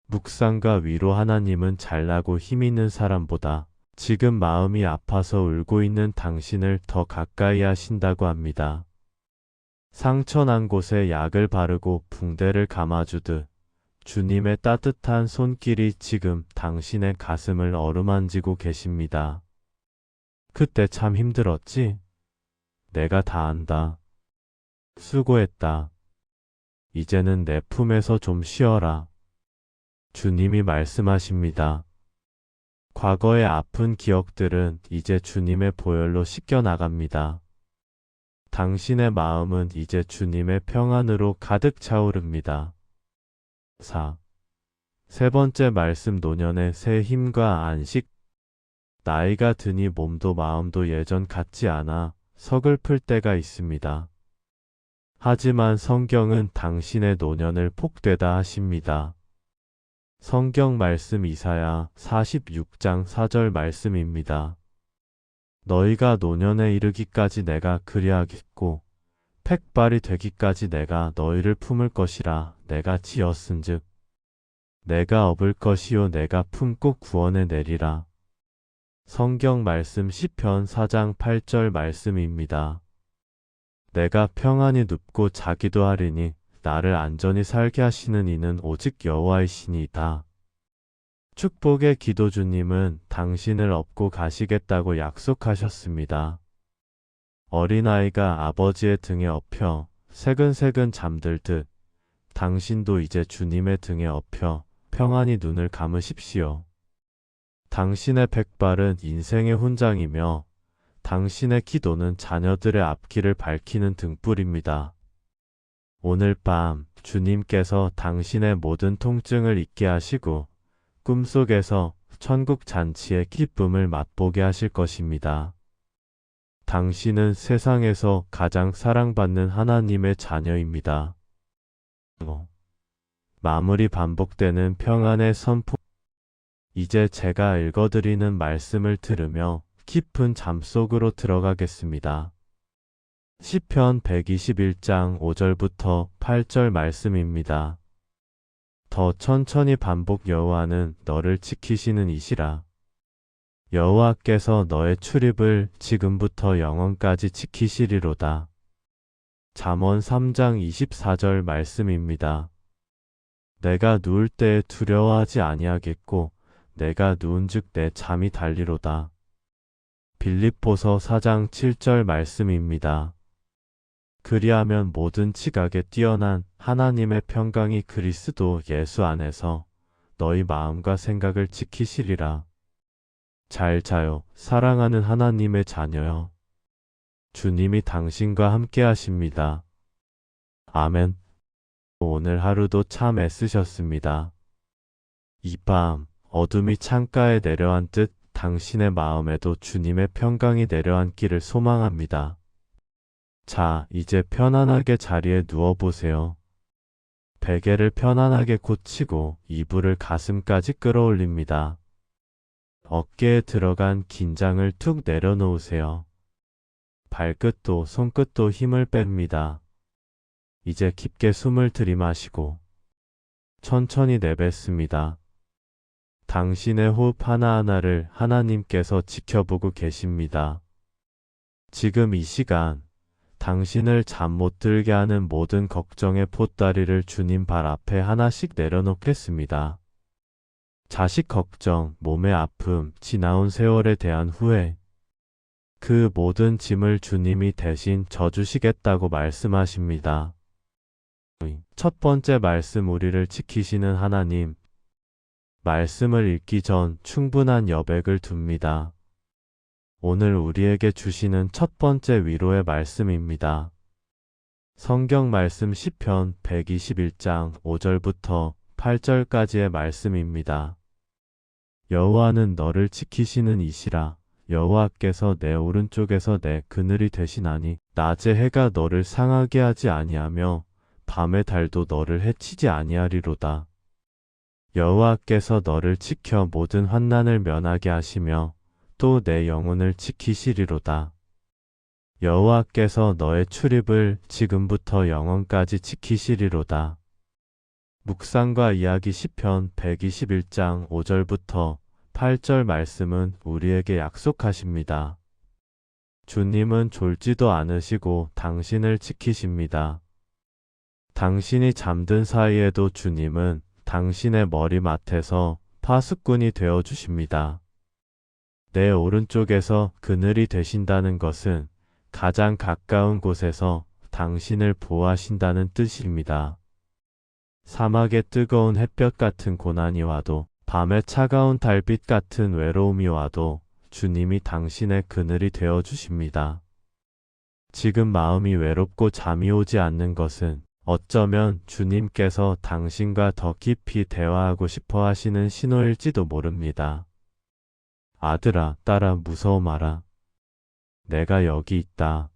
묵상과 위로. 하나님은 잘나고 힘있는 사람보다 지금 마음이 아파서 울고 있는 당신을 더 가까이 하신다고 합니다. 상처난 곳에 약을 바르고 붕대를 감아주듯 주님의 따뜻한 손길이 지금 당신의 가슴을 어루만지고 계십니다. 그때 참 힘들었지? 내가 다 안다. 수고했다. 이제는 내 품에서 좀 쉬어라. 주님이 말씀하십니다. 과거의 아픈 기억들은 이제 주님의 보혈로 씻겨나갑니다. 당신의 마음은 이제 주님의 평안으로 가득 차오릅니다. 4. 세 번째 말씀, 노년의 새 힘과 안식. 나이가 드니 몸도 마음도 예전 같지 않아 서글플 때가 있습니다. 하지만 성경은 당신의 노년을 복되다 하십니다. 성경 말씀 이사야 46장 4절 말씀입니다. 너희가 노년에 이르기까지 내가 그리하겠고 팩발이 되기까지 내가 너희를 품을 것이라. 내가 지었은즉 내가 업을 것이요 내가 품고 구원해 내리라. 성경 말씀 시편 4장 8절 말씀입니다. 내가 평안히 눕고 자기도 하리니 나를 안전히 살게 하시는 이는 오직 여호와이시니이다. 축복의 기도. 주님은 당신을 업고 가시겠다고 약속하셨습니다. 어린아이가 아버지의 등에 업혀 새근새근 잠들듯 당신도 이제 주님의 등에 업혀 평안히 눈을 감으십시오. 당신의 백발은 인생의 훈장이며 당신의 기도는 자녀들의 앞길을 밝히는 등불입니다. 오늘 밤 주님께서 당신의 모든 통증을 잊게 하시고 꿈속에서 천국 잔치의 기쁨을 맛보게 하실 것입니다. 당신은 세상에서 가장 사랑받는 하나님의 자녀입니다. 마무리. 반복되는 평안의 선포. 이제 제가 읽어드리는 말씀을 들으며 깊은 잠 속으로 들어가겠습니다. 시편 121장 5절부터 8절 말씀입니다. 더 천천히 반복 여호와는 너를 지키시는 이시라. 여호와께서 너의 출입을 지금부터 영원까지 지키시리로다. 잠언 3장 24절 말씀입니다. 내가 누울 때에 두려워하지 아니하겠고 내가 누운즉 내 잠이 달리로다. 빌립보서 4장 7절 말씀입니다. 그리하면 모든 지각에 뛰어난 하나님의 평강이 그리스도 예수 안에서 너희 마음과 생각을 지키시리라. 잘 자요, 사랑하는 하나님의 자녀여. 주님이 당신과 함께 하십니다. 아멘. 오늘 하루도 참 애쓰셨습니다. 이 밤 어둠이 창가에 내려앉듯 당신의 마음에도 주님의 평강이 내려앉기를 소망합니다. 자, 이제 편안하게 자리에 누워보세요. 베개를 편안하게 고치고 이불을 가슴까지 끌어올립니다. 어깨에 들어간 긴장을 툭 내려놓으세요. 발끝도 손끝도 힘을 뺍니다. 이제 깊게 숨을 들이마시고 천천히 내뱉습니다. 당신의 호흡 하나하나를 하나님께서 지켜보고 계십니다. 지금 이 시간 당신을 잠 못 들게 하는 모든 걱정의 보따리를 주님 발 앞에 하나씩 내려놓겠습니다. 자식 걱정, 몸의 아픔, 지나온 세월에 대한 후회, 그 모든 짐을 주님이 대신 져주시겠다고 말씀하십니다. 첫 번째 말씀, 우리를 지키시는 하나님. 말씀을 읽기 전 충분한 여백을 둡니다. 오늘 우리에게 주시는 첫 번째 위로의 말씀입니다. 성경 말씀 시편 121장 5절부터 8절까지의 말씀입니다. 여호와는 너를 지키시는 이시라. 여호와께서 내 오른쪽에서 내 그늘이 되시나니 낮에 해가 너를 상하게 하지 아니하며 밤의 달도 너를 해치지 아니하리로다. 여호와께서 너를 지켜 모든 환난을 면하게 하시며 또 내 영혼을 지키시리로다. 여호와께서 너의 출입을 지금부터 영원까지 지키시리로다. 묵상과 이야기 시편 121장 5절부터 8절 말씀은 우리에게 약속하십니다. 주님은 졸지도 않으시고 당신을 지키십니다. 당신이 잠든 사이에도 주님은 당신의 머리맡에서 파수꾼이 되어주십니다. 내 오른쪽에서 그늘이 되신다는 것은 가장 가까운 곳에서 당신을 보호하신다는 뜻입니다. 사막의 뜨거운 햇볕 같은 고난이 와도, 밤의 차가운 달빛 같은 외로움이 와도 주님이 당신의 그늘이 되어주십니다. 지금 마음이 외롭고 잠이 오지 않는 것은 어쩌면 주님께서 당신과 더 깊이 대화하고 싶어 하시는 신호일지도 모릅니다. 아들아, 딸아, 무서워 마라. 내가 여기 있다.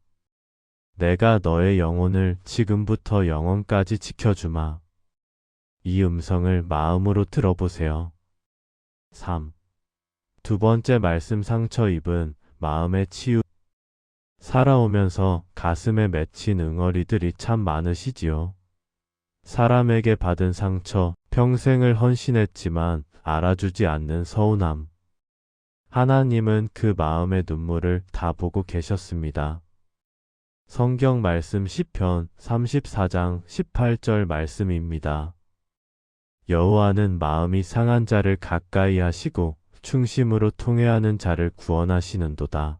내가 너의 영혼을 지금부터 영원까지 지켜주마. 이 음성을 마음으로 들어보세요. 3. 두 번째 말씀, 상처 입은 마음의 치유. 살아오면서 가슴에 맺힌 응어리들이 참 많으시지요. 사람에게 받은 상처, 평생을 헌신했지만 알아주지 않는 서운함. 하나님은 그 마음의 눈물을 다 보고 계셨습니다. 성경 말씀 시편 34장 18절 말씀입니다. 여호와는 마음이 상한 자를 가까이 하시고 충심으로 통회하는 자를 구원하시는도다.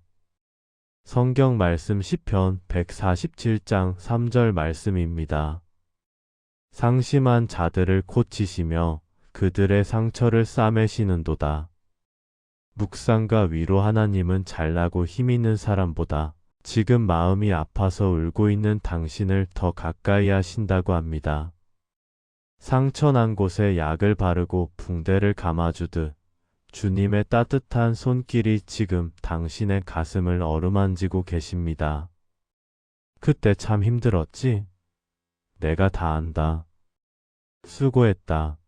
성경 말씀 시편 147장 3절 말씀입니다. 상심한 자들을 고치시며 그들의 상처를 싸매시는도다. 묵상과 위로. 하나님은 잘나고 힘있는 사람보다 지금 마음이 아파서 울고 있는 당신을 더 가까이 하신다고 합니다. 상처난 곳에 약을 바르고 붕대를 감아주듯 주님의 따뜻한 손길이 지금 당신의 가슴을 어루만지고 계십니다. 그때 참 힘들었지? 내가 다 안다. 수고했다.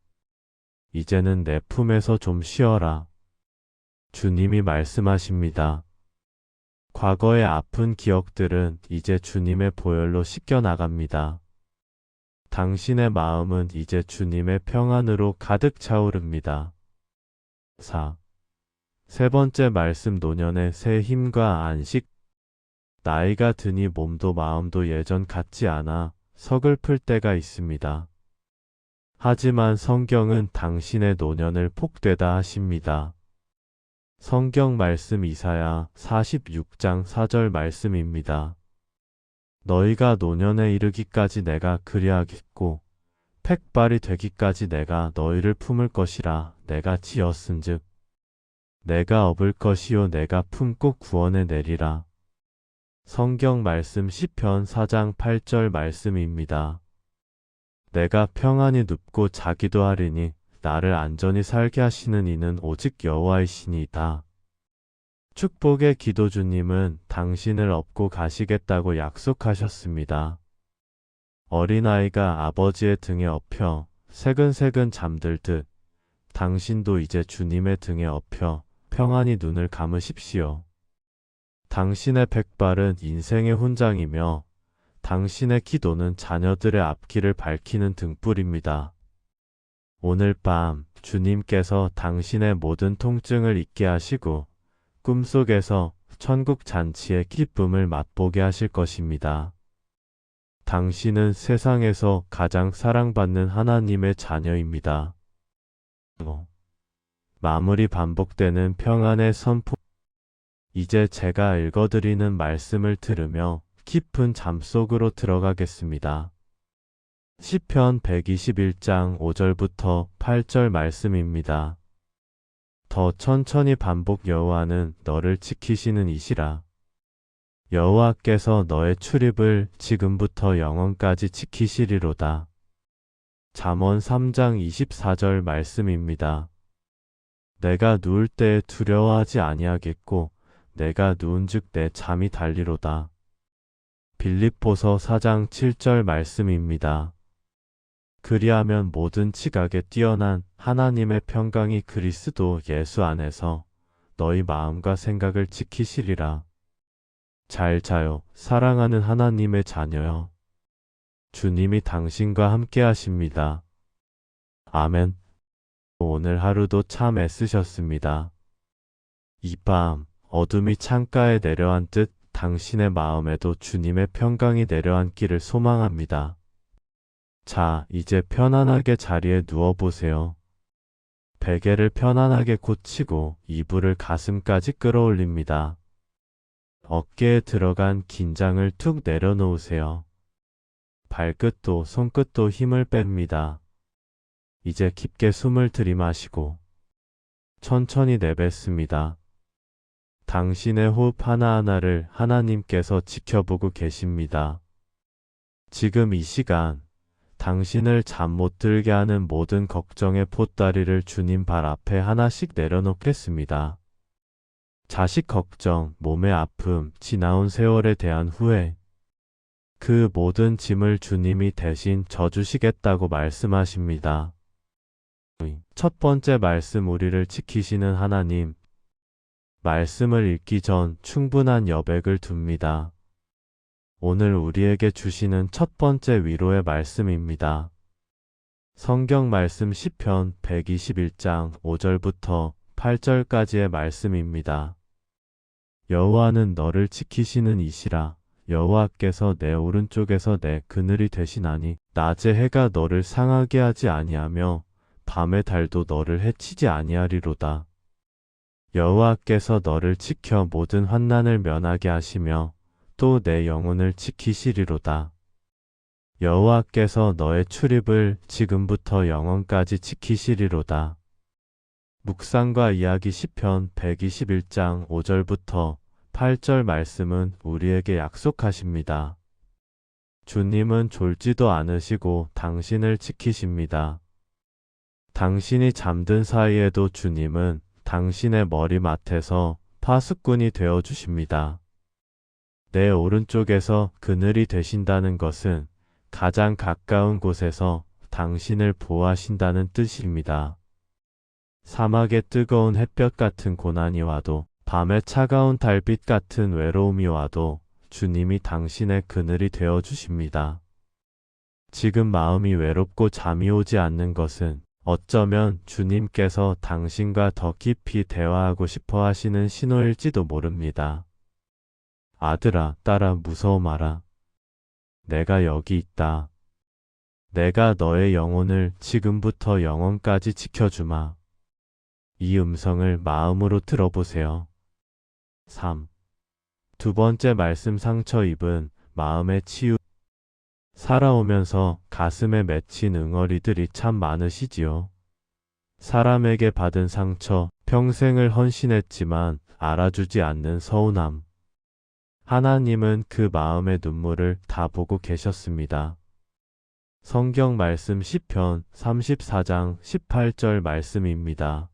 이제는 내 품에서 좀 쉬어라. 주님이 말씀하십니다. 과거의 아픈 기억들은 이제 주님의 보혈로 씻겨 나갑니다. 당신의 마음은 이제 주님의 평안으로 가득 차오릅니다. 4. 세 번째 말씀 노년의 새 힘과 안식. 나이가 드니 몸도 마음도 예전 같지 않아 서글플 때가 있습니다. 하지만 성경은 당신의 노년을 복되다 하십니다. 성경 말씀 이사야 46장 4절 말씀입니다. 너희가 노년에 이르기까지 내가 그리하겠고 팩발이 되기까지 내가 너희를 품을 것이라. 내가 지었은즉 내가 업을 것이요 내가 품고 구원해 내리라. 성경 말씀 시편 4장 8절 말씀입니다. 내가 평안히 눕고 자기도 하리니 나를 안전히 살게 하시는 이는 오직 여호와이시니이다. 축복의 기도주님은 당신을 업고 가시겠다고 약속하셨습니다. 어린아이가 아버지의 등에 엎여 새근새근 잠들듯 당신도 이제 주님의 등에 엎여 평안히 눈을 감으십시오. 당신의 백발은 인생의 훈장이며 당신의 기도는 자녀들의 앞길을 밝히는 등불입니다. 오늘 밤 주님께서 당신의 모든 통증을 잊게 하시고 꿈속에서 천국 잔치의 기쁨을 맛보게 하실 것입니다. 당신은 세상에서 가장 사랑받는 하나님의 자녀입니다. 마무리 반복되는 평안의 선포. 이제 제가 읽어드리는 말씀을 들으며 깊은 잠 속으로 들어가겠습니다. 시편 121장 5절부터 8절 말씀입니다. 더 천천히 반복. 여호와는 너를 지키시는 이시라. 여호와께서 너의 출입을 지금부터 영원까지 지키시리로다. 잠언 3장 24절 말씀입니다. 내가 누울 때에 두려워하지 아니하겠고 내가 누운즉 내 잠이 달리로다. 빌립보서 4장 7절 말씀입니다. 그리하면 모든 지각에 뛰어난 하나님의 평강이 그리스도 예수 안에서 너희 마음과 생각을 지키시리라. 잘 자요, 사랑하는 하나님의 자녀여. 주님이 당신과 함께 하십니다. 아멘. 오늘 하루도 참 애쓰셨습니다. 이 밤 어둠이 창가에 내려앉듯 당신의 마음에도 주님의 평강이 내려앉기를 소망합니다. 자, 이제 편안하게 자리에 누워보세요. 베개를 편안하게 고치고 이불을 가슴까지 끌어올립니다. 어깨에 들어간 긴장을 툭 내려놓으세요. 발끝도 손끝도 힘을 뺍니다. 이제 깊게 숨을 들이마시고 천천히 내뱉습니다. 당신의 호흡 하나하나를 하나님께서 지켜보고 계십니다. 지금 이 시간 당신을 잠 못 들게 하는 모든 걱정의 보따리를 주님 발 앞에 하나씩 내려놓겠습니다. 자식 걱정, 몸의 아픔, 지나온 세월에 대한 후회, 그 모든 짐을 주님이 대신 져주시겠다고 말씀하십니다. 첫 번째 말씀, 우리를 지키시는 하나님. 말씀을 읽기 전 충분한 여백을 둡니다. 오늘 우리에게 주시는 첫 번째 위로의 말씀입니다. 성경 말씀 시편 121장 5절부터 8절까지의 말씀입니다. 여호와는 너를 지키시는 이시라. 여호와께서 내 오른쪽에서 내 그늘이 되시나니 낮의 해가 너를 상하게 하지 아니하며 밤의 달도 너를 해치지 아니하리로다. 여호와께서 너를 지켜 모든 환난을 면하게 하시며 또 내 영혼을 지키시리로다. 여호와께서 너의 출입을 지금부터 영원까지 지키시리로다. 묵상과 이야기 시편 121장 5절부터 8절 말씀은 우리에게 약속하십니다. 주님은 졸지도 않으시고 당신을 지키십니다. 당신이 잠든 사이에도 주님은 당신의 머리맡에서 파수꾼이 되어주십니다. 내 오른쪽에서 그늘이 되신다는 것은 가장 가까운 곳에서 당신을 보호하신다는 뜻입니다. 사막의 뜨거운 햇볕 같은 고난이 와도, 밤의 차가운 달빛 같은 외로움이 와도 주님이 당신의 그늘이 되어 주십니다. 지금 마음이 외롭고 잠이 오지 않는 것은 어쩌면 주님께서 당신과 더 깊이 대화하고 싶어 하시는 신호일지도 모릅니다. 아들아, 딸아, 무서워 마라. 내가 여기 있다. 내가 너의 영혼을 지금부터 영원까지 지켜주마. 이 음성을 마음으로 들어보세요. 3. 두 번째 말씀, 상처 입은 마음의 치유. 살아오면서 가슴에 맺힌 응어리들이 참 많으시지요. 사람에게 받은 상처, 평생을 헌신했지만 알아주지 않는 서운함. 하나님은 그 마음의 눈물을 다 보고 계셨습니다. 성경 말씀 시편 34장 18절 말씀입니다.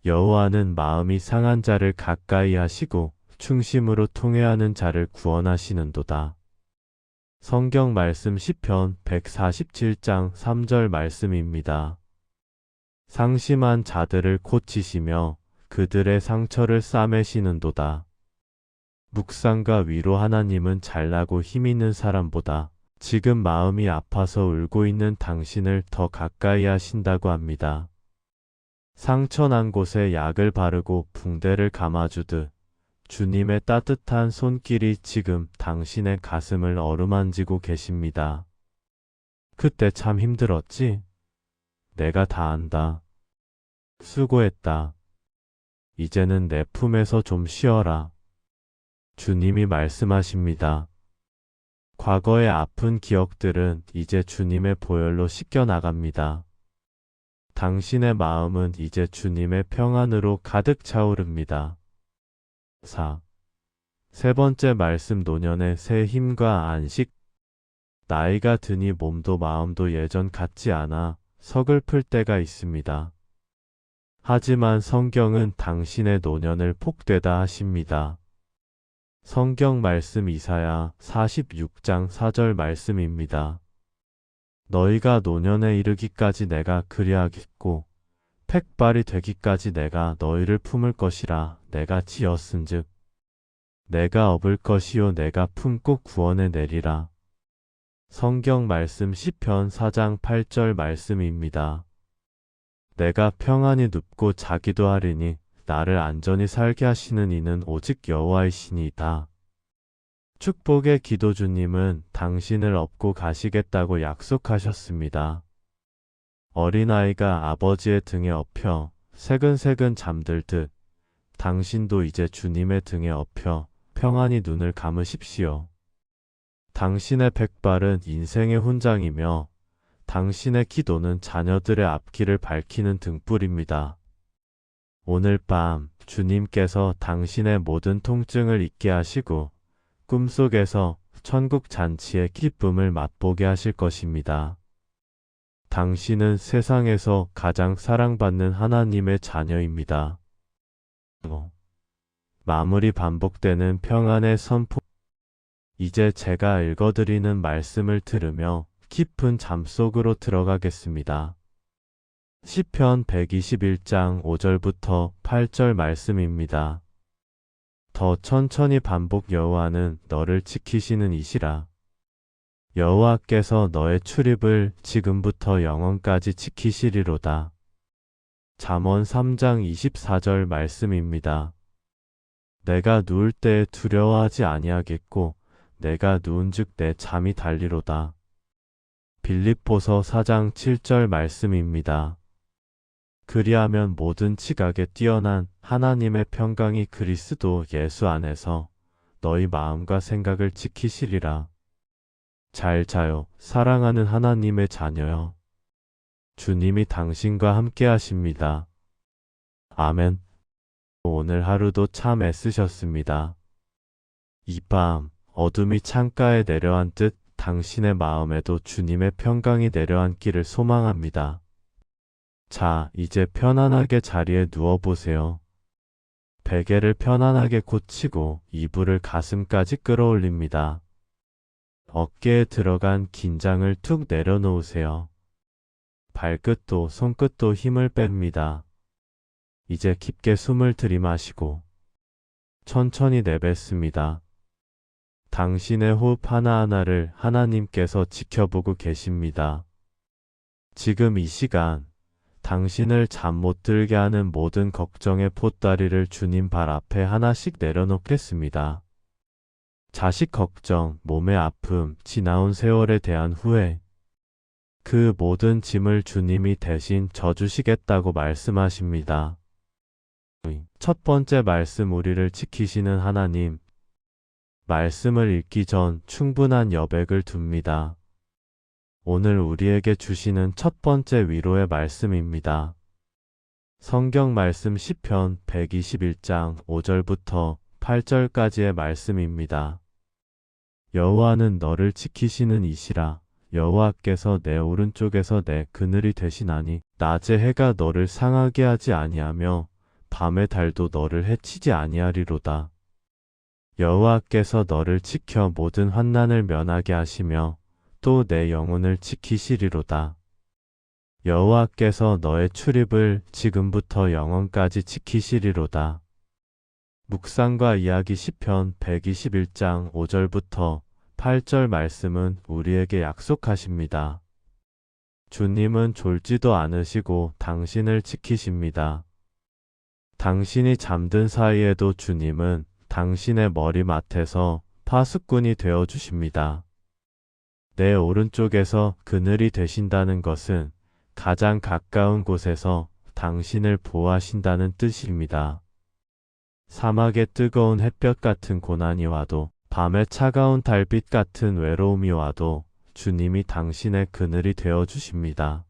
여호와는 마음이 상한 자를 가까이 하시고 충심으로 통회하는 자를 구원하시는도다. 성경 말씀 시편 147장 3절 말씀입니다. 상심한 자들을 고치시며 그들의 상처를 싸매시는도다. 묵상과 위로. 하나님은 잘나고 힘있는 사람보다 지금 마음이 아파서 울고 있는 당신을 더 가까이 하신다고 합니다. 상처난 곳에 약을 바르고 붕대를 감아주듯 주님의 따뜻한 손길이 지금 당신의 가슴을 어루만지고 계십니다. 그때 참 힘들었지? 내가 다 안다. 수고했다. 이제는 내 품에서 좀 쉬어라. 주님이 말씀하십니다. 과거의 아픈 기억들은 이제 주님의 보혈로 씻겨나갑니다. 당신의 마음은 이제 주님의 평안으로 가득 차오릅니다. 4. 세 번째 말씀, 노년의 새 힘과 안식. 나이가 드니 몸도 마음도 예전 같지 않아 서글플 때가 있습니다. 하지만 성경은 당신의 노년을 복되다 하십니다. 성경 말씀 이사야 46장 4절 말씀입니다. 너희가 노년에 이르기까지 내가 그리하겠고 팩발이 되기까지 내가 너희를 품을 것이라. 내가 지었은즉 내가 업을 것이요 내가 품고 구원해 내리라. 성경 말씀 시편 4장 8절 말씀입니다. 내가 평안히 눕고 자기도 하리니 나를 안전히 살게 하시는 이는 오직 여호와이시니이다. 축복의 기도주님은 당신을 업고 가시겠다고 약속하셨습니다. 어린아이가 아버지의 등에 업혀 새근새근 잠들듯 당신도 이제 주님의 등에 업혀 평안히 눈을 감으십시오. 당신의 백발은 인생의 훈장이며 당신의 기도는 자녀들의 앞길을 밝히는 등불입니다. 오늘 밤 주님께서 당신의 모든 통증을 잊게 하시고 꿈속에서 천국 잔치의 기쁨을 맛보게 하실 것입니다. 당신은 세상에서 가장 사랑받는 하나님의 자녀입니다. 마무리 반복되는 평안의 선포. 이제 제가 읽어드리는 말씀을 들으며 깊은 잠 속으로 들어가겠습니다. 시편 121장 5절부터 8절 말씀입니다. 더 천천히 반복. 여호와는 너를 지키시는 이시라. 여호와께서 너의 출입을 지금부터 영원까지 지키시리로다. 잠언 3장 24절 말씀입니다. 내가 누울 때에 두려워하지 아니하겠고 내가 누운즉 내 잠이 달리로다. 빌립보서 4장 7절 말씀입니다. 그리하면 모든 지각에 뛰어난 하나님의 평강이 그리스도 예수 안에서 너희 마음과 생각을 지키시리라. 잘 자요, 사랑하는 하나님의 자녀여. 주님이 당신과 함께 하십니다. 아멘. 오늘 하루도 참 애쓰셨습니다. 이 밤 어둠이 창가에 내려앉듯 당신의 마음에도 주님의 평강이 내려앉기를 소망합니다. 자, 이제 편안하게 자리에 누워보세요. 베개를 편안하게 고치고 이불을 가슴까지 끌어올립니다. 어깨에 들어간 긴장을 툭 내려놓으세요. 발끝도 손끝도 힘을 뺍니다. 이제 깊게 숨을 들이마시고 천천히 내뱉습니다. 당신의 호흡 하나하나를 하나님께서 지켜보고 계십니다. 지금 이 시간 당신을 잠 못 들게 하는 모든 걱정의 보따리를 주님 발 앞에 하나씩 내려놓겠습니다. 자식 걱정, 몸의 아픔, 지나온 세월에 대한 후회, 그 모든 짐을 주님이 대신 져주시겠다고 말씀하십니다. 첫 번째 말씀, 우리를 지키시는 하나님. 말씀을 읽기 전 충분한 여백을 둡니다. 오늘 우리에게 주시는 첫 번째 위로의 말씀입니다. 성경 말씀 시편 121장 5절부터 8절까지의 말씀입니다. 여호와는 너를 지키시는 이시라. 여호와께서 내 오른쪽에서 내 그늘이 되시나니 낮에 해가 너를 상하게 하지 아니하며 밤의 달도 너를 해치지 아니하리로다. 여호와께서 너를 지켜 모든 환난을 면하게 하시며 또 내 영혼을 지키시리로다. 여호와께서 너의 출입을 지금부터 영원까지 지키시리로다. 묵상과 이야기 시편 121장 5절부터 8절 말씀은 우리에게 약속하십니다. 주님은 졸지도 않으시고 당신을 지키십니다. 당신이 잠든 사이에도 주님은 당신의 머리맡에서 파수꾼이 되어 주십니다. 내 오른쪽에서 그늘이 되신다는 것은 가장 가까운 곳에서 당신을 보호하신다는 뜻입니다. 사막의 뜨거운 햇볕 같은 고난이 와도, 밤의 차가운 달빛 같은 외로움이 와도 주님이 당신의 그늘이 되어 주십니다.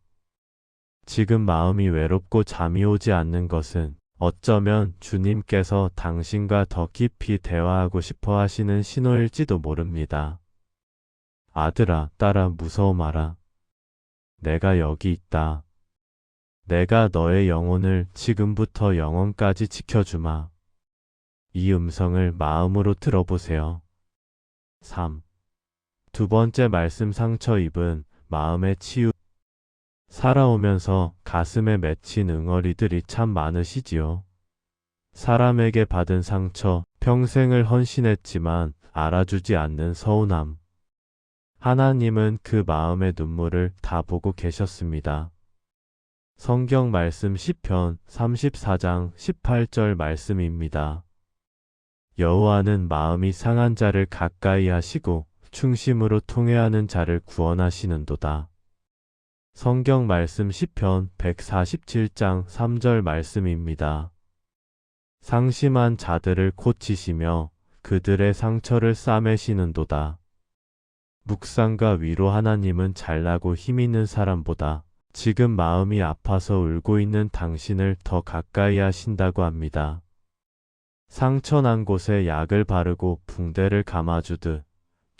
지금 마음이 외롭고 잠이 오지 않는 것은 어쩌면 주님께서 당신과 더 깊이 대화하고 싶어 하시는 신호일지도 모릅니다. 아들아, 딸아, 무서워 마라. 내가 여기 있다. 내가 너의 영혼을 지금부터 영원까지 지켜주마. 이 음성을 마음으로 들어보세요. 3. 두 번째 말씀, 상처 입은 마음의 치유. 살아오면서 가슴에 맺힌 응어리들이 참 많으시지요. 사람에게 받은 상처, 평생을 헌신했지만 알아주지 않는 서운함. 하나님은 그 마음의 눈물을 다 보고 계셨습니다. 성경 말씀 시편 34장 18절 말씀입니다. 여호와는 마음이 상한 자를 가까이 하시고 충심으로 통회하는 자를 구원하시는도다. 성경 말씀 시편 147장 3절 말씀입니다. 상심한 자들을 고치시며 그들의 상처를 싸매시는도다. 묵상과 위로. 하나님은 잘나고 힘있는 사람보다 지금 마음이 아파서 울고 있는 당신을 더 가까이 하신다고 합니다. 상처난 곳에 약을 바르고 붕대를 감아주듯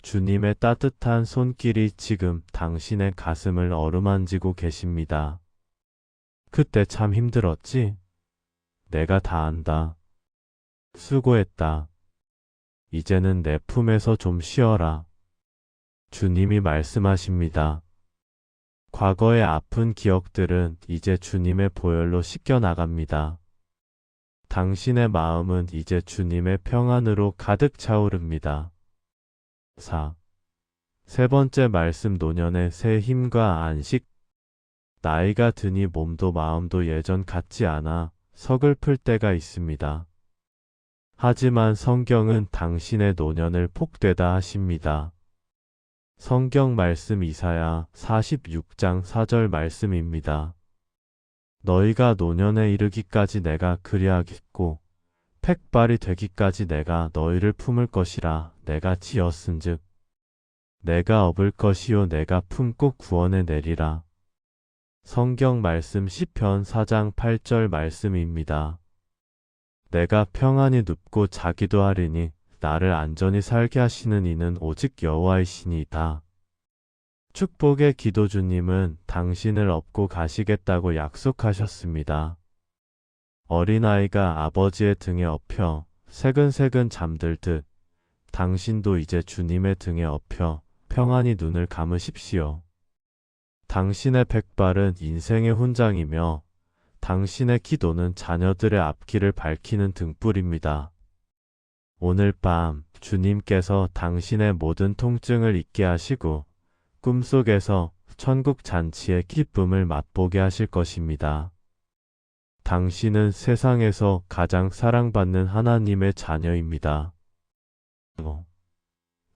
주님의 따뜻한 손길이 지금 당신의 가슴을 어루만지고 계십니다. 그때 참 힘들었지? 내가 다 안다. 수고했다. 이제는 내 품에서 좀 쉬어라. 주님이 말씀하십니다. 과거의 아픈 기억들은 이제 주님의 보혈로 씻겨나갑니다. 당신의 마음은 이제 주님의 평안으로 가득 차오릅니다. 4. 세 번째 말씀, 노년의 새 힘과 안식. 나이가 드니 몸도 마음도 예전 같지 않아 서글플 때가 있습니다. 하지만 성경은 당신의 노년을 복되다 하십니다. 성경 말씀 이사야 46장 4절 말씀입니다. 너희가 노년에 이르기까지 내가 그리하겠고 팩발이 되기까지 내가 너희를 품을 것이라. 내가 지었은즉 내가 업을 것이요 내가 품고 구원해 내리라. 성경 말씀 시편 4장 8절 말씀입니다. 내가 평안히 눕고 자기도 하리니 나를 안전히 살게 하시는 이는 오직 여호와이시니이다. 축복의 기도. 주님은 당신을 업고 가시겠다고 약속하셨습니다. 어린아이가 아버지의 등에 업혀 새근새근 잠들듯 당신도 이제 주님의 등에 업혀 평안히 눈을 감으십시오. 당신의 백발은 인생의 훈장이며 당신의 기도는 자녀들의 앞길을 밝히는 등불입니다. 오늘 밤 주님께서 당신의 모든 통증을 잊게 하시고 꿈속에서 천국 잔치의 기쁨을 맛보게 하실 것입니다. 당신은 세상에서 가장 사랑받는 하나님의 자녀입니다.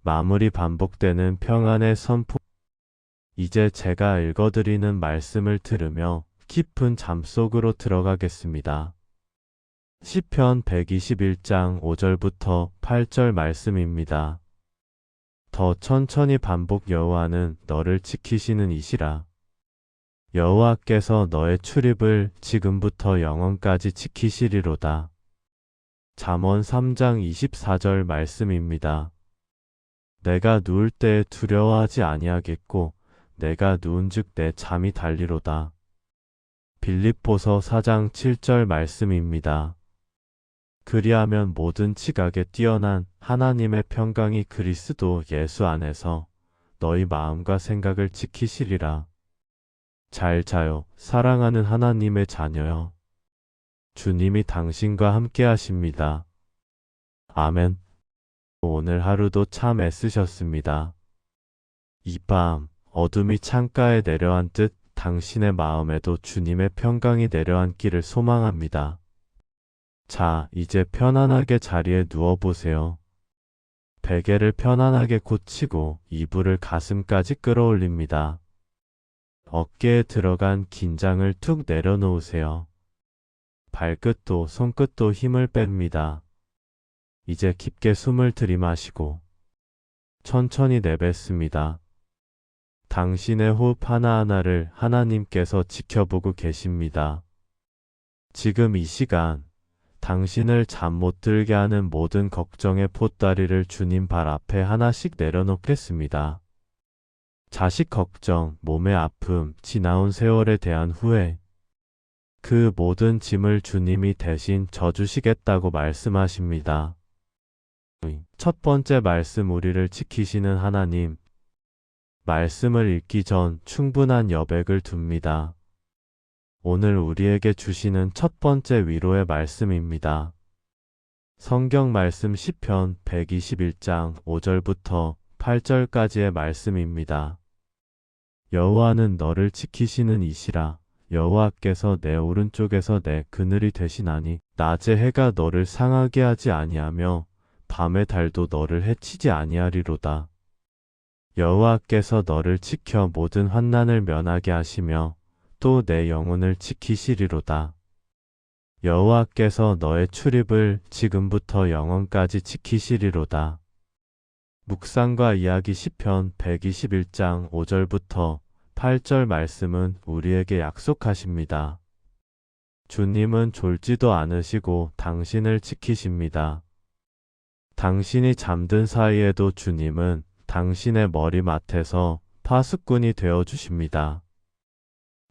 마무리 반복되는 평안의 선포. 이제 제가 읽어드리는 말씀을 들으며 깊은 잠 속으로 들어가겠습니다. 시편 121장 5절부터 8절 말씀입니다. 더 천천히 반복. 여호와는 너를 지키시는 이시라. 여호와께서 너의 출입을 지금부터 영원까지 지키시리로다. 잠언 3장 24절 말씀입니다. 내가 누울 때에 두려워하지 아니하겠고 내가 누운즉 내 잠이 달리로다. 빌립보서 4장 7절 말씀입니다. 그리하면 모든 지각에 뛰어난 하나님의 평강이 그리스도 예수 안에서 너희 마음과 생각을 지키시리라. 잘 자요, 사랑하는 하나님의 자녀여. 주님이 당신과 함께 하십니다. 아멘. 오늘 하루도 참 애쓰셨습니다. 이 밤 어둠이 창가에 내려앉듯 당신의 마음에도 주님의 평강이 내려앉기를 소망합니다. 자, 이제 편안하게 자리에 누워보세요. 베개를 편안하게 고치고 이불을 가슴까지 끌어올립니다. 어깨에 들어간 긴장을 툭 내려놓으세요. 발끝도 손끝도 힘을 뺍니다. 이제 깊게 숨을 들이마시고 천천히 내뱉습니다. 당신의 호흡 하나하나를 하나님께서 지켜보고 계십니다. 지금 이 시간 당신을 잠 못 들게 하는 모든 걱정의 보따리를 주님 발 앞에 하나씩 내려놓겠습니다. 자식 걱정, 몸의 아픔, 지나온 세월에 대한 후회, 그 모든 짐을 주님이 대신 져주시겠다고 말씀하십니다. 첫 번째 말씀, 우리를 지키시는 하나님. 말씀을 읽기 전 충분한 여백을 둡니다. 오늘 우리에게 주시는 첫 번째 위로의 말씀입니다. 성경 말씀 시편 121장 5절부터 8절까지의 말씀입니다. 여호와는 너를 지키시는 이시라. 여호와께서 내 오른쪽에서 내 그늘이 되시나니 낮에 해가 너를 상하게 하지 아니하며 밤의 달도 너를 해치지 아니하리로다. 여호와께서 너를 지켜 모든 환난을 면하게 하시며 또 내 영혼을 지키시리로다. 여호와께서 너의 출입을 지금부터 영원까지 지키시리로다. 묵상과 이야기 시편 121장 5절부터 8절 말씀은 우리에게 약속하십니다. 주님은 졸지도 않으시고 당신을 지키십니다. 당신이 잠든 사이에도 주님은 당신의 머리맡에서 파수꾼이 되어주십니다.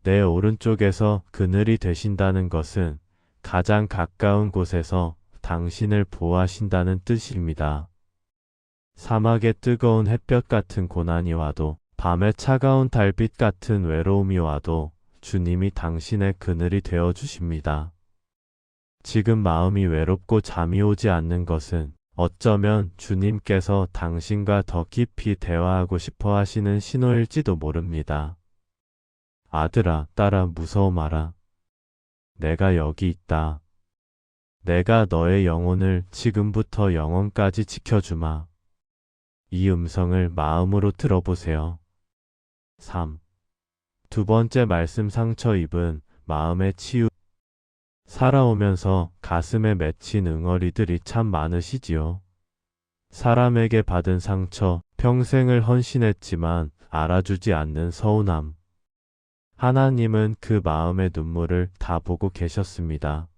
내 오른쪽에서 그늘이 되신다는 것은 가장 가까운 곳에서 당신을 보호하신다는 뜻입니다. 사막의 뜨거운 햇볕 같은 고난이 와도, 밤의 차가운 달빛 같은 외로움이 와도 주님이 당신의 그늘이 되어주십니다. 지금 마음이 외롭고 잠이 오지 않는 것은 어쩌면 주님께서 당신과 더 깊이 대화하고 싶어 하시는 신호일지도 모릅니다. 아들아, 딸아, 무서워 마라. 내가 여기 있다. 내가 너의 영혼을 지금부터 영원까지 지켜주마. 이 음성을 마음으로 들어보세요. 3. 두 번째 말씀, 상처 입은 마음의 치유. 살아오면서 가슴에 맺힌 응어리들이 참 많으시지요. 사람에게 받은 상처, 평생을 헌신했지만 알아주지 않는 서운함. 하나님은 그 마음의 눈물을 다 보고 계셨습니다.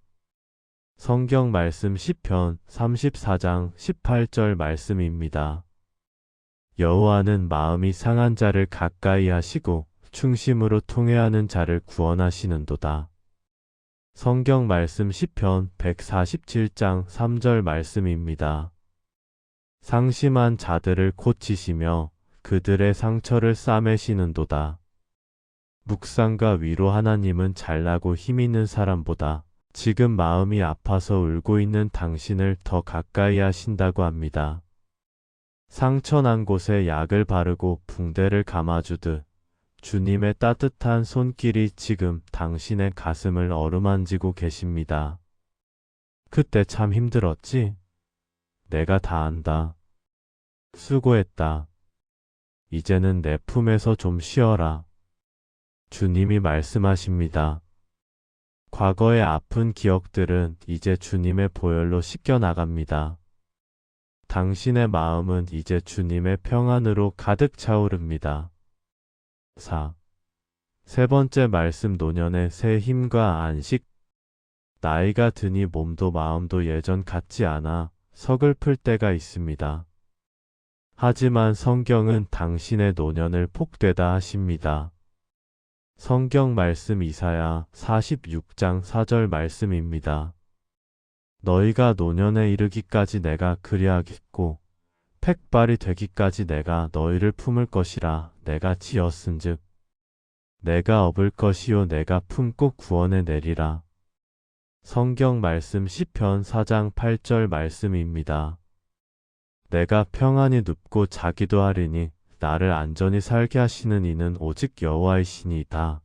성경 말씀 시편 34장 18절 말씀입니다. 여호와는 마음이 상한 자를 가까이 하시고 충심으로 통회하는 자를 구원하시는도다. 성경 말씀 시편 147장 3절 말씀입니다. 상심한 자들을 고치시며 그들의 상처를 싸매시는도다. 묵상과 위로 하나님은 잘나고 힘 있는 사람보다 지금 마음이 아파서 울고 있는 당신을 더 가까이 하신다고 합니다. 상처난 곳에 약을 바르고 붕대를 감아주듯 주님의 따뜻한 손길이 지금 당신의 가슴을 어루만지고 계십니다. 그때 참 힘들었지? 내가 다 안다. 수고했다. 이제는 내 품에서 좀 쉬어라. 주님이 말씀하십니다. 과거의 아픈 기억들은 이제 주님의 보혈로 씻겨나갑니다. 당신의 마음은 이제 주님의 평안으로 가득 차오릅니다. 4. 세 번째 말씀 노년의 새 힘과 안식. 나이가 드니 몸도 마음도 예전 같지 않아 서글플 때가 있습니다. 하지만 성경은 당신의 노년을 복되다 하십니다. 성경 말씀 이사야 46장 4절 말씀입니다. 너희가 노년에 이르기까지 내가 그리하겠고 팩발이 되기까지 내가 너희를 품을 것이라 내가 지었은즉 내가 업을 것이요 내가 품고 구원해 내리라. 성경 말씀 시편 4장 8절 말씀입니다. 내가 평안히 눕고 자기도 하리니 나를 안전히 살게 하시는 이는 오직 여호와이시니이다.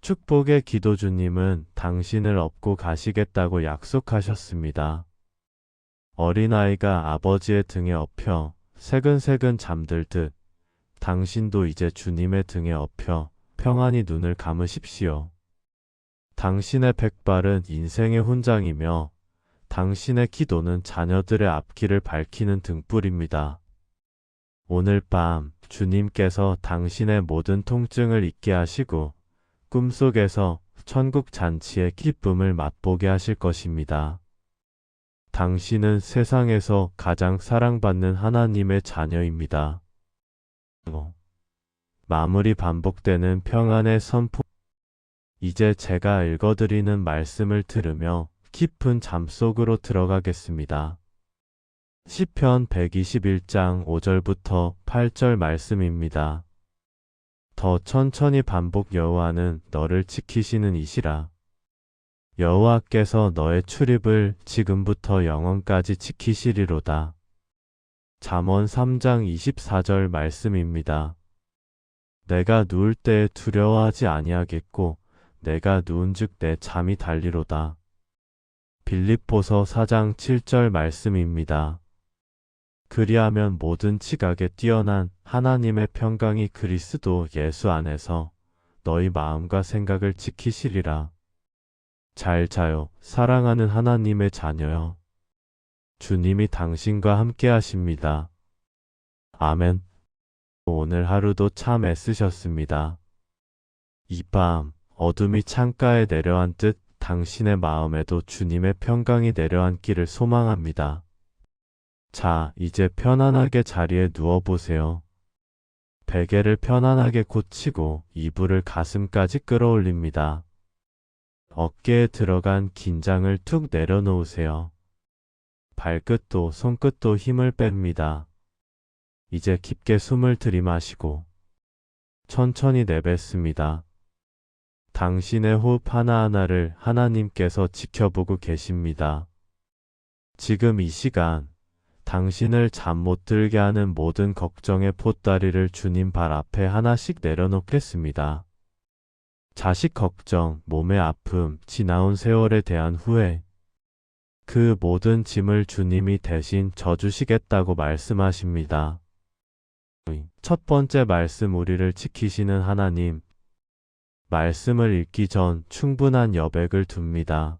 축복의 기도주님은 당신을 업고 가시겠다고 약속하셨습니다. 어린아이가 아버지의 등에 엎여 새근새근 잠들듯 당신도 이제 주님의 등에 엎여 평안히 눈을 감으십시오. 당신의 백발은 인생의 훈장이며 당신의 기도는 자녀들의 앞길을 밝히는 등불입니다. 오늘 밤 주님께서 당신의 모든 통증을 잊게 하시고 꿈속에서 천국 잔치의 기쁨을 맛보게 하실 것입니다. 당신은 세상에서 가장 사랑받는 하나님의 자녀입니다. 마무리 반복되는 평안의 선포. 이제 제가 읽어드리는 말씀을 들으며 깊은 잠 속으로 들어가겠습니다. 시편 121장 5절부터 8절 말씀입니다. 더 천천히 반복. 여호와는 너를 지키시는 이시라. 여호와께서 너의 출입을 지금부터 영원까지 지키시리로다. 잠언 3장 24절 말씀입니다. 내가 누울 때에 두려워하지 아니하겠고 내가 누운즉 내 잠이 달리로다. 빌립보서 4장 7절 말씀입니다. 그리하면 모든 지각에 뛰어난 하나님의 평강이 그리스도 예수 안에서 너희 마음과 생각을 지키시리라. 잘 자요, 사랑하는 하나님의 자녀여. 주님이 당신과 함께 하십니다. 아멘. 오늘 하루도 참 애쓰셨습니다. 이 밤 어둠이 창가에 내려앉듯 당신의 마음에도 주님의 평강이 내려앉기를 소망합니다. 자, 이제 편안하게 자리에 누워보세요. 베개를 편안하게 고치고 이불을 가슴까지 끌어올립니다. 어깨에 들어간 긴장을 툭 내려놓으세요. 발끝도 손끝도 힘을 뺍니다. 이제 깊게 숨을 들이마시고 천천히 내뱉습니다. 당신의 호흡 하나하나를 하나님께서 지켜보고 계십니다. 지금 이 시간 당신을 잠 못 들게 하는 모든 걱정의 보따리를 주님 발 앞에 하나씩 내려놓겠습니다. 자식 걱정, 몸의 아픔, 지나온 세월에 대한 후회, 그 모든 짐을 주님이 대신 져주시겠다고 말씀하십니다. 첫 번째 말씀, 우리를 지키시는 하나님. 말씀을 읽기 전 충분한 여백을 둡니다.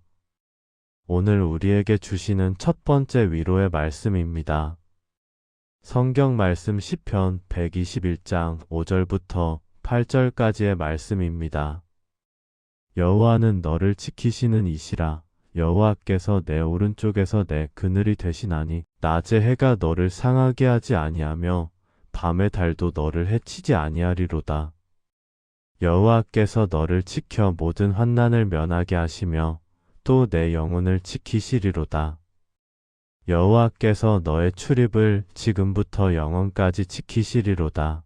오늘 우리에게 주시는 첫 번째 위로의 말씀입니다. 성경 말씀 시편 121장 5절부터 8절까지의 말씀입니다. 여호와는 너를 지키시는 이시라. 여호와께서 내 오른쪽에서 내 그늘이 되시나니 낮의 해가 너를 상하게 하지 아니하며 밤의 달도 너를 해치지 아니하리로다. 여호와께서 너를 지켜 모든 환난을 면하게 하시며 또 내 영혼을 지키시리로다. 여호와께서 너의 출입을 지금부터 영원까지 지키시리로다.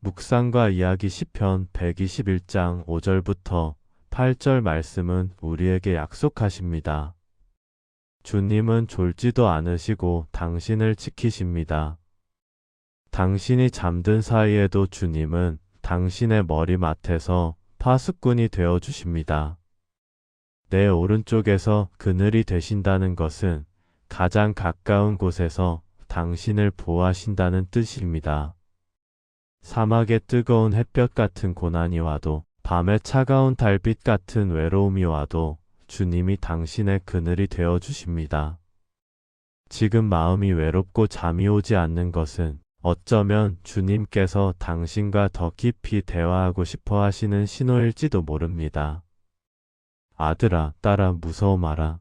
묵상과 이야기 시편 121장 5절부터 8절 말씀은 우리에게 약속하십니다. 주님은 졸지도 않으시고 당신을 지키십니다. 당신이 잠든 사이에도 주님은 당신의 머리맡에서 파수꾼이 되어 주십니다. 내 오른쪽에서 그늘이 되신다는 것은 가장 가까운 곳에서 당신을 보호하신다는 뜻입니다. 사막의 뜨거운 햇볕 같은 고난이 와도, 밤의 차가운 달빛 같은 외로움이 와도 주님이 당신의 그늘이 되어 주십니다. 지금 마음이 외롭고 잠이 오지 않는 것은 어쩌면 주님께서 당신과 더 깊이 대화하고 싶어 하시는 신호일지도 모릅니다. 아들아, 딸아, 무서워 마라.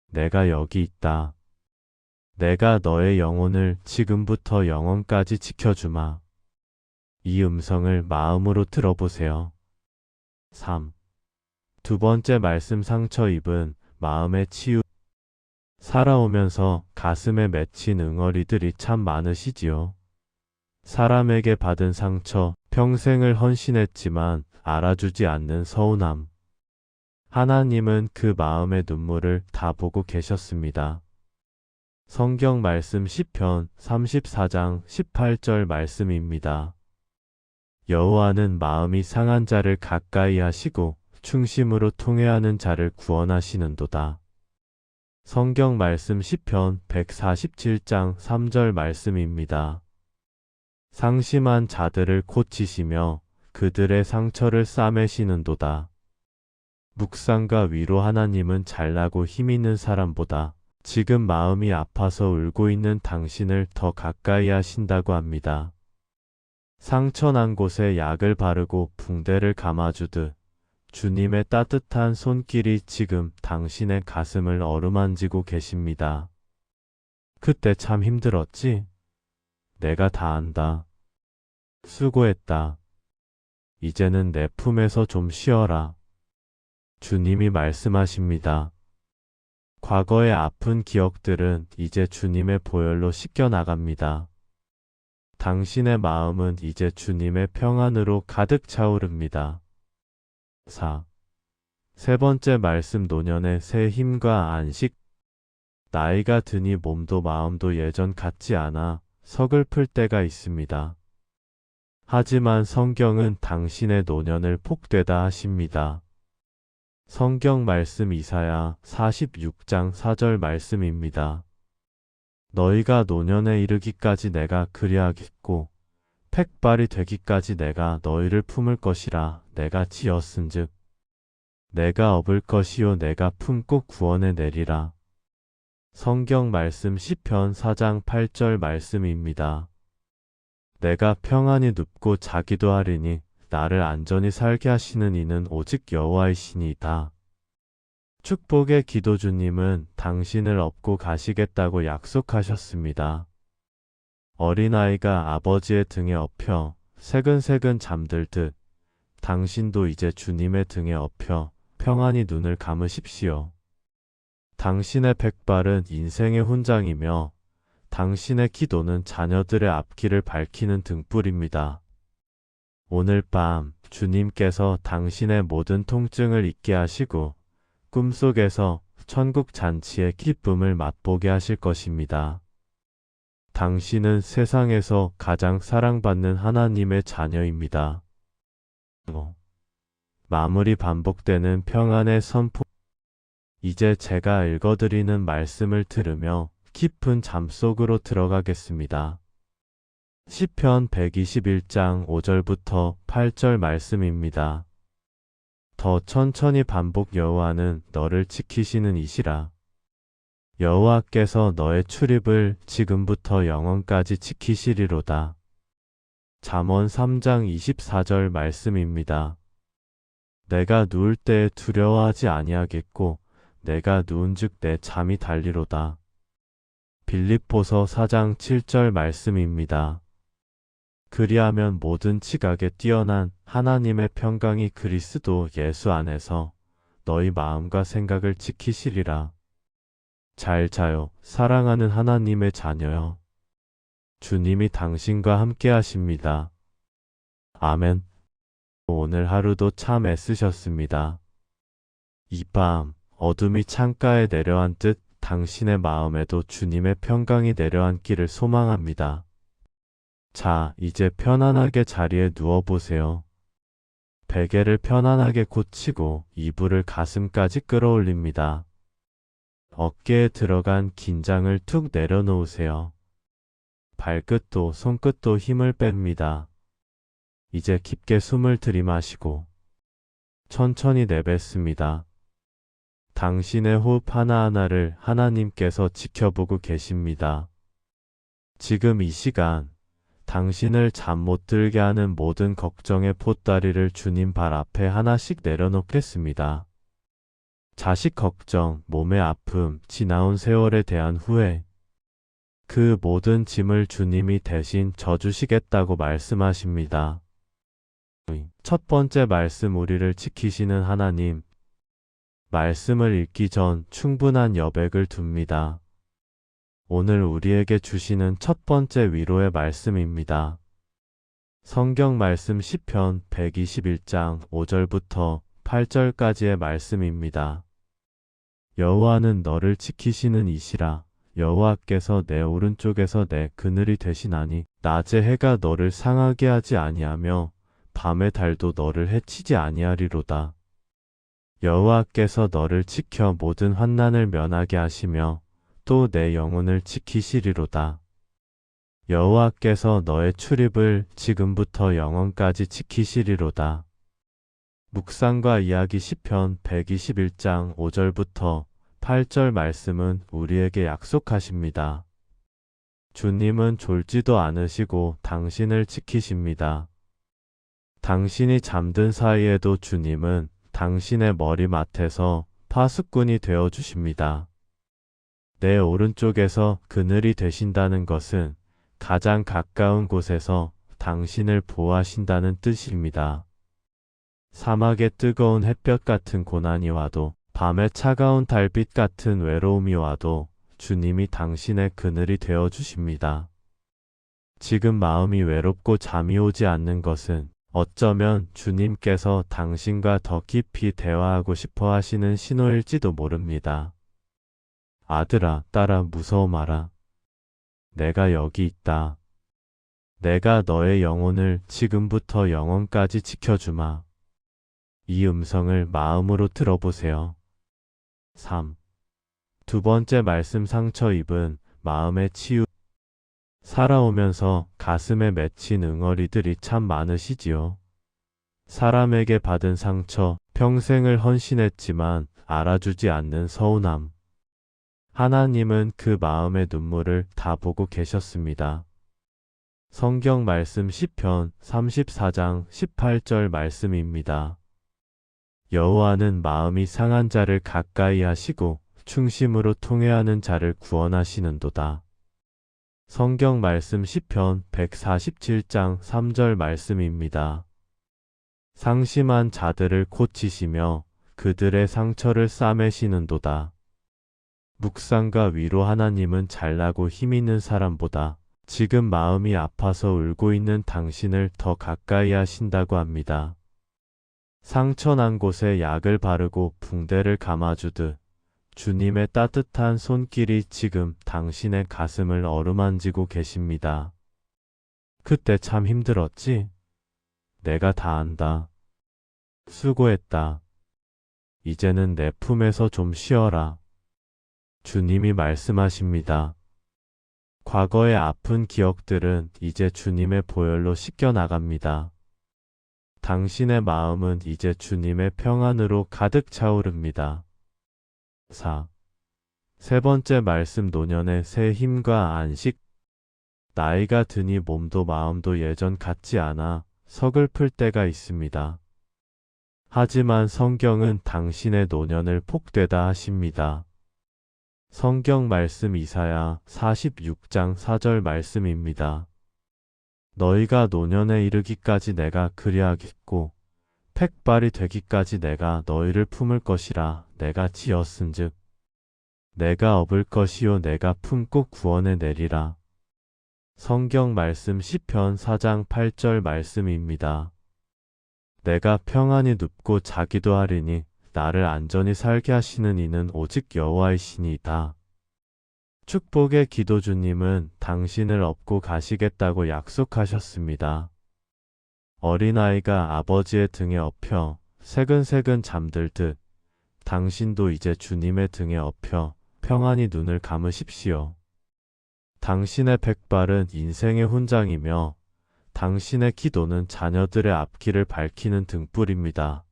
내가 여기 있다. 내가 너의 영혼을 지금부터 영원까지 지켜주마. 이 음성을 마음으로 들어보세요. 3. 두 번째 말씀, 상처 입은 마음의 치유. 살아오면서 가슴에 맺힌 응어리들이 참 많으시지요. 사람에게 받은 상처, 평생을 헌신했지만 알아주지 않는 서운함. 하나님은 그 마음의 눈물을 다 보고 계셨습니다. 성경 말씀 시편 34장 18절 말씀입니다. 여호와는 마음이 상한 자를 가까이 하시고 충심으로 통회하는 자를 구원하시는도다. 성경 말씀 시편 147장 3절 말씀입니다. 상심한 자들을 고치시며 그들의 상처를 싸매시는도다. 묵상과 위로. 하나님은 잘나고 힘있는 사람보다 지금 마음이 아파서 울고 있는 당신을 더 가까이 하신다고 합니다. 상처난 곳에 약을 바르고 붕대를 감아주듯 주님의 따뜻한 손길이 지금 당신의 가슴을 어루만지고 계십니다. 그때 참 힘들었지? 내가 다 안다. 수고했다. 이제는 내 품에서 좀 쉬어라. 주님이 말씀하십니다. 과거의 아픈 기억들은 이제 주님의 보혈로 씻겨나갑니다. 당신의 마음은 이제 주님의 평안으로 가득 차오릅니다. 4. 세 번째 말씀, 노년의 새 힘과 안식. 나이가 드니 몸도 마음도 예전 같지 않아 서글플 때가 있습니다. 하지만 성경은 당신의 노년을 복되다 하십니다. 성경 말씀 이사야 46장 4절 말씀입니다. 너희가 노년에 이르기까지 내가 그리하겠고 팩발이 되기까지 내가 너희를 품을 것이라. 내가 지었은즉 내가 업을 것이요 내가 품고 구원해 내리라. 성경 말씀 시편 4장 8절 말씀입니다. 내가 평안히 눕고 자기도 하리니 나를 안전히 살게 하시는 이는 오직 여호와이시니이다. 축복의 기도. 주님은 당신을 업고 가시겠다고 약속하셨습니다. 어린아이가 아버지의 등에 업혀 새근새근 잠들듯 당신도 이제 주님의 등에 업혀 평안히 눈을 감으십시오. 당신의 백발은 인생의 훈장이며 당신의 기도는 자녀들의 앞길을 밝히는 등불입니다. 오늘 밤 주님께서 당신의 모든 통증을 잊게 하시고 꿈속에서 천국 잔치의 기쁨을 맛보게 하실 것입니다. 당신은 세상에서 가장 사랑받는 하나님의 자녀입니다. 마무리. 반복되는 평안의 선포. 이제 제가 읽어드리는 말씀을 들으며 깊은 잠 속으로 들어가겠습니다. 시편 121장 5절부터 8절 말씀입니다. 더 천천히 반복. 여호와는 너를 지키시는 이시라. 여호와께서 너의 출입을 지금부터 영원까지 지키시리로다. 잠언 3장 24절 말씀입니다. 내가 누울 때에 두려워하지 아니하겠고 내가 누운즉 내 잠이 달리로다. 빌립보서 4장 7절 말씀입니다. 그리하면 모든 지각에 뛰어난 하나님의 평강이 그리스도 예수 안에서 너희 마음과 생각을 지키시리라. 잘 자요, 사랑하는 하나님의 자녀여. 주님이 당신과 함께 하십니다. 아멘. 오늘 하루도 참 애쓰셨습니다. 이 밤 어둠이 창가에 내려앉듯 당신의 마음에도 주님의 평강이 내려앉기를 소망합니다. 자, 이제 편안하게 자리에 누워보세요. 베개를 편안하게 고치고 이불을 가슴까지 끌어올립니다. 어깨에 들어간 긴장을 툭 내려놓으세요. 발끝도 손끝도 힘을 뺍니다. 이제 깊게 숨을 들이마시고 천천히 내뱉습니다. 당신의 호흡 하나하나를 하나님께서 지켜보고 계십니다. 지금 이 시간 당신을 잠 못 들게 하는 모든 걱정의 보따리를 주님 발 앞에 하나씩 내려놓겠습니다. 자식 걱정, 몸의 아픔, 지나온 세월에 대한 후회, 그 모든 짐을 주님이 대신 져주시겠다고 말씀하십니다. 첫 번째 말씀, 우리를 지키시는 하나님. 말씀을 읽기 전 충분한 여백을 둡니다. 오늘 우리에게 주시는 첫 번째 위로의 말씀입니다. 성경 말씀 시편 121장 5절부터 8절까지의 말씀입니다. 여호와는 너를 지키시는 이시라. 여호와께서 내 오른쪽에서 내 그늘이 되시나니 낮의 해가 너를 상하게 하지 아니하며 밤의 달도 너를 해치지 아니하리로다. 여호와께서 너를 지켜 모든 환난을 면하게 하시며 또 내 영혼을 지키시리로다. 여호와께서 너의 출입을 지금부터 영원까지 지키시리로다. 묵상과 이야기 시편 121장 5절부터 8절 말씀은 우리에게 약속하십니다. 주님은 졸지도 않으시고 당신을 지키십니다. 당신이 잠든 사이에도 주님은 당신의 머리맡에서 파수꾼이 되어 주십니다. 내 오른쪽에서 그늘이 되신다는 것은 가장 가까운 곳에서 당신을 보호하신다는 뜻입니다. 사막의 뜨거운 햇볕 같은 고난이 와도, 밤의 차가운 달빛 같은 외로움이 와도 주님이 당신의 그늘이 되어 주십니다. 지금 마음이 외롭고 잠이 오지 않는 것은 어쩌면 주님께서 당신과 더 깊이 대화하고 싶어 하시는 신호일지도 모릅니다. 아들아, 딸아, 무서워 마라. 내가 여기 있다. 내가 너의 영혼을 지금부터 영원까지 지켜주마. 이 음성을 마음으로 들어보세요. 3. 두 번째 말씀, 상처 입은 마음의 치유. 살아오면서 가슴에 맺힌 응어리들이 참 많으시지요. 사람에게 받은 상처, 평생을 헌신했지만 알아주지 않는 서운함. 하나님은 그 마음의 눈물을 다 보고 계셨습니다. 성경 말씀 시편 34장 18절 말씀입니다. 여호와는 마음이 상한 자를 가까이 하시고 충심으로 통회하는 자를 구원하시는도다. 성경 말씀 시편 147장 3절 말씀입니다. 상심한 자들을 고치시며 그들의 상처를 싸매시는도다. 묵상과 위로. 하나님은 잘나고 힘있는 사람보다 지금 마음이 아파서 울고 있는 당신을 더 가까이 하신다고 합니다. 상처난 곳에 약을 바르고 붕대를 감아주듯 주님의 따뜻한 손길이 지금 당신의 가슴을 어루만지고 계십니다. 그때 참 힘들었지? 내가 다 안다. 수고했다. 이제는 내 품에서 좀 쉬어라. 주님이 말씀하십니다. 과거의 아픈 기억들은 이제 주님의 보혈로 씻겨나갑니다. 당신의 마음은 이제 주님의 평안으로 가득 차오릅니다. 4. 세 번째 말씀, 노년의 새 힘과 안식. 나이가 드니 몸도 마음도 예전 같지 않아 서글플 때가 있습니다. 하지만 성경은 당신의 노년을 복되다 하십니다. 성경 말씀 이사야 46장 4절 말씀입니다. 너희가 노년에 이르기까지 내가 그리하겠고 팩발이 되기까지 내가 너희를 품을 것이라. 내가 지었은즉 내가 업을 것이요 내가 품고 구원해 내리라. 성경 말씀 시편 4장 8절 말씀입니다. 내가 평안히 눕고 자기도 하리니 나를 안전히 살게 하시는 이는 오직 여호와이시니이다. 축복의 기도주님은 당신을 업고 가시겠다고 약속하셨습니다. 어린아이가 아버지의 등에 업혀 새근새근 잠들듯 당신도 이제 주님의 등에 업혀 평안히 눈을 감으십시오. 당신의 백발은 인생의 훈장이며 당신의 기도는 자녀들의 앞길을 밝히는 등불입니다.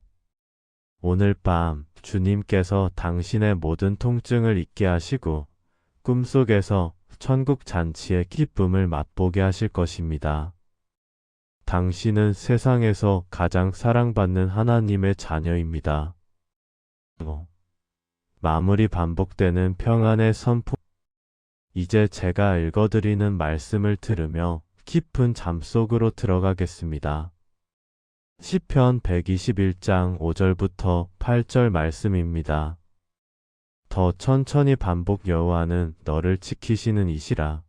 오늘 밤 주님께서 당신의 모든 통증을 잊게 하시고 꿈속에서 천국 잔치의 기쁨을 맛보게 하실 것입니다. 당신은 세상에서 가장 사랑받는 하나님의 자녀입니다. 마무리 반복되는 평안의 선포. 이제 제가 읽어드리는 말씀을 들으며 깊은 잠 속으로 들어가겠습니다. 시편 121장 5절부터 8절 말씀입니다. 더 천천히 반복. 여호와는 너를 지키시는 이시라.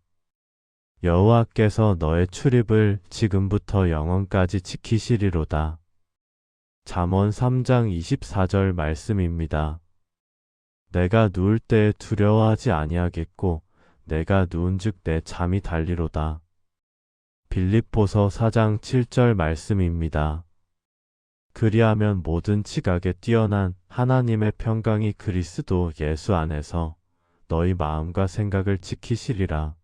여호와께서 너의 출입을 지금부터 영원까지 지키시리로다. 잠언 3장 24절 말씀입니다. 내가 누울 때에 두려워하지 아니하겠고 내가 누운즉 내 잠이 달리로다. 빌립보서 4장 7절 말씀입니다. 그리하면 모든 지각에 뛰어난 하나님의 평강이 그리스도 예수 안에서 너희 마음과 생각을 지키시리라.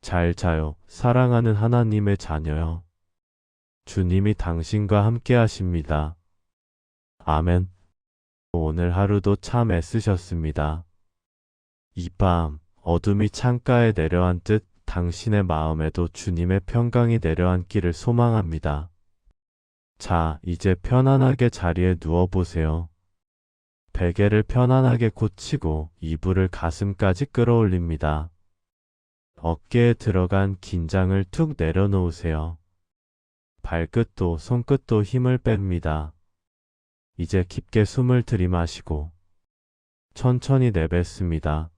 잘 자요, 사랑하는 하나님의 자녀여. 주님이 당신과 함께 하십니다. 아멘. 오늘 하루도 참 애쓰셨습니다. 이 밤 어둠이 창가에 내려앉듯 당신의 마음에도 주님의 평강이 내려앉기를 소망합니다. 자, 이제 편안하게 자리에 누워보세요. 베개를 편안하게 고치고 이불을 가슴까지 끌어올립니다. 어깨에 들어간 긴장을 툭 내려놓으세요. 발끝도 손끝도 힘을 뺍니다. 이제 깊게 숨을 들이마시고 천천히 내뱉습니다.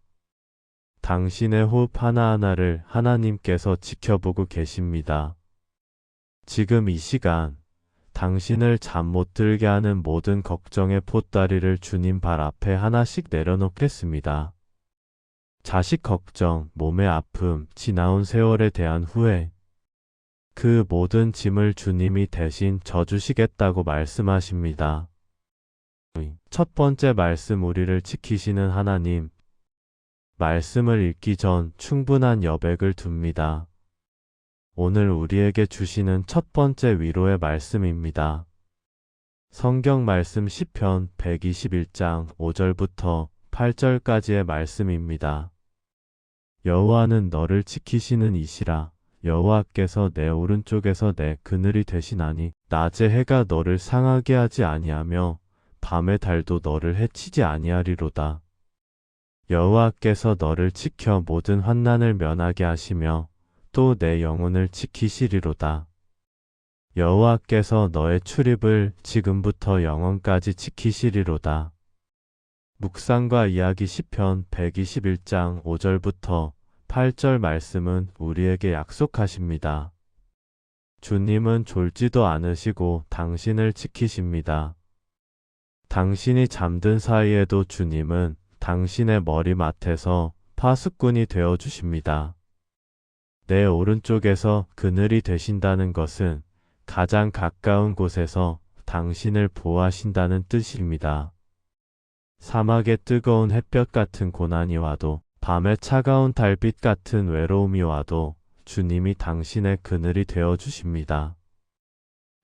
당신의 호흡 하나하나를 하나님께서 지켜보고 계십니다. 지금 이 시간 당신을 잠 못 들게 하는 모든 걱정의 보따리를 주님 발 앞에 하나씩 내려놓겠습니다. 자식 걱정, 몸의 아픔, 지나온 세월에 대한 후회, 그 모든 짐을 주님이 대신 져주시겠다고 말씀하십니다. 첫 번째 말씀, 우리를 지키시는 하나님. 말씀을 읽기 전 충분한 여백을 둡니다. 오늘 우리에게 주시는 첫 번째 위로의 말씀입니다. 성경 말씀 시편 121장 5절부터 8절까지의 말씀입니다. 여호와는 너를 지키시는 이시라. 여호와께서 내 오른쪽에서 내 그늘이 되시나니 낮에 해가 너를 상하게 하지 아니하며 밤의 달도 너를 해치지 아니하리로다. 여호와께서 너를 지켜 모든 환난을 면하게 하시며 또 내 영혼을 지키시리로다. 여호와께서 너의 출입을 지금부터 영원까지 지키시리로다. 묵상과 이야기 시편 121장 5절부터 8절 말씀은 우리에게 약속하십니다. 주님은 졸지도 않으시고 당신을 지키십니다. 당신이 잠든 사이에도 주님은 당신의 머리맡에서 파수꾼이 되어주십니다. 내 오른쪽에서 그늘이 되신다는 것은 가장 가까운 곳에서 당신을 보호하신다는 뜻입니다. 사막의 뜨거운 햇볕 같은 고난이 와도, 밤의 차가운 달빛 같은 외로움이 와도 주님이 당신의 그늘이 되어주십니다.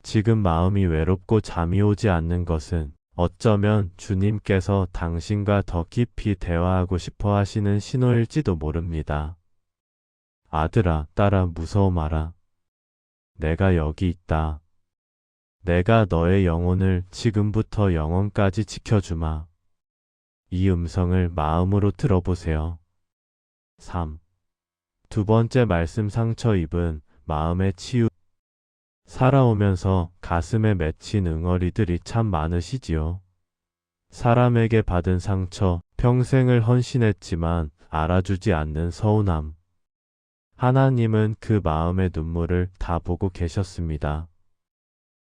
지금 마음이 외롭고 잠이 오지 않는 것은 어쩌면 주님께서 당신과 더 깊이 대화하고 싶어 하시는 신호일지도 모릅니다. 아들아, 딸아, 무서워 마라. 내가 여기 있다. 내가 너의 영혼을 지금부터 영원까지 지켜주마. 이 음성을 마음으로 들어보세요. 3. 두 번째 말씀, 상처 입은 마음의 치유. 살아오면서 가슴에 맺힌 응어리들이 참 많으시지요. 사람에게 받은 상처, 평생을 헌신했지만 알아주지 않는 서운함. 하나님은 그 마음의 눈물을 다 보고 계셨습니다.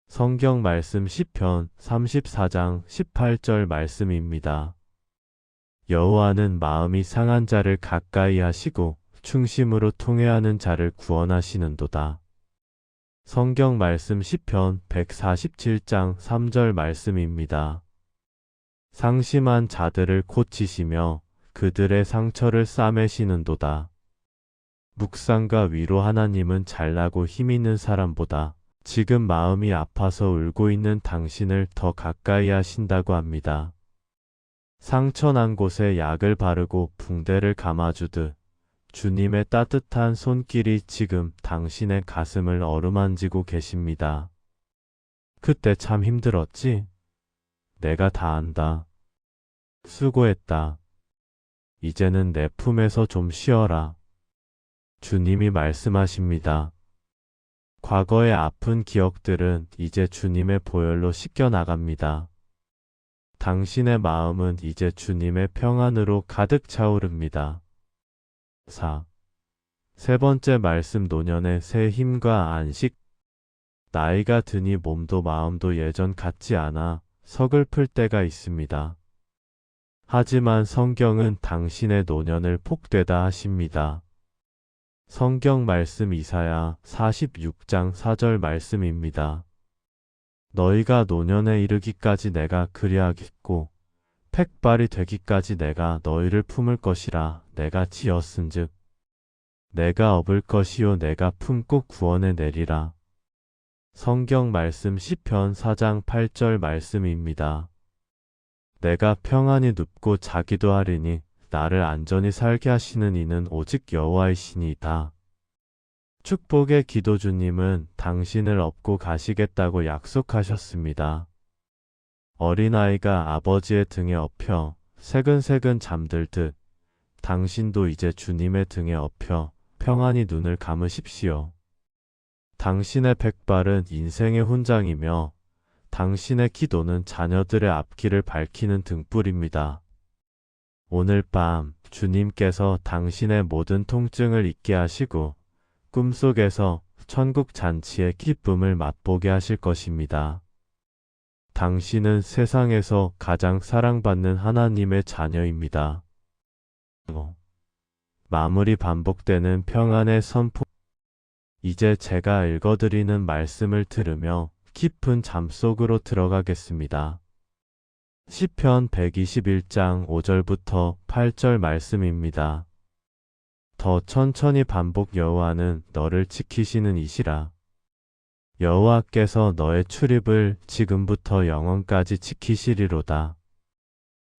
성경 말씀 시편 34장 18절 말씀입니다. 여호와는 마음이 상한 자를 가까이 하시고 충심으로 통회하는 자를 구원하시는도다. 성경 말씀 시편 147장 3절 말씀입니다. 상심한 자들을 고치시며 그들의 상처를 싸매시는도다. 묵상과 위로. 하나님은 잘나고 힘있는 사람보다 지금 마음이 아파서 울고 있는 당신을 더 가까이 하신다고 합니다. 상처난 곳에 약을 바르고 붕대를 감아주듯 주님의 따뜻한 손길이 지금 당신의 가슴을 어루만지고 계십니다. 그때 참 힘들었지? 내가 다 안다. 수고했다. 이제는 내 품에서 좀 쉬어라. 주님이 말씀하십니다. 과거의 아픈 기억들은 이제 주님의 보혈로 씻겨나갑니다. 당신의 마음은 이제 주님의 평안으로 가득 차오릅니다. 4. 세 번째 말씀. 노년의 새 힘과 안식. 나이가 드니 몸도 마음도 예전 같지 않아 서글플 때가 있습니다. 하지만 성경은 당신의 노년을 복되다 하십니다. 성경 말씀 이사야 46장 4절 말씀입니다. 너희가 노년에 이르기까지 내가 그리하겠고 팩발이 되기까지 내가 너희를 품을 것이라. 내가 지었은즉 내가 업을 것이요 내가 품고 구원해 내리라. 성경 말씀 시편 4장 8절 말씀입니다. 내가 평안히 눕고 자기도 하리니 나를 안전히 살게 하시는 이는 오직 여호와이시니이다. 축복의 기도주님은 당신을 업고 가시겠다고 약속하셨습니다. 어린아이가 아버지의 등에 엎여 새근새근 잠들듯 당신도 이제 주님의 등에 엎여 평안히 눈을 감으십시오. 당신의 백발은 인생의 훈장이며 당신의 기도는 자녀들의 앞길을 밝히는 등불입니다. 오늘 밤 주님께서 당신의 모든 통증을 잊게 하시고 꿈속에서 천국 잔치의 기쁨을 맛보게 하실 것입니다. 당신은 세상에서 가장 사랑받는 하나님의 자녀입니다. 마무리. 반복되는 평안의 선포. 이제 제가 읽어드리는 말씀을 들으며 깊은 잠 속으로 들어가겠습니다. 시편 121장 5절부터 8절 말씀입니다. 더 천천히 반복. 여호와는 너를 지키시는 이시라. 여호와께서 너의 출입을 지금부터 영원까지 지키시리로다.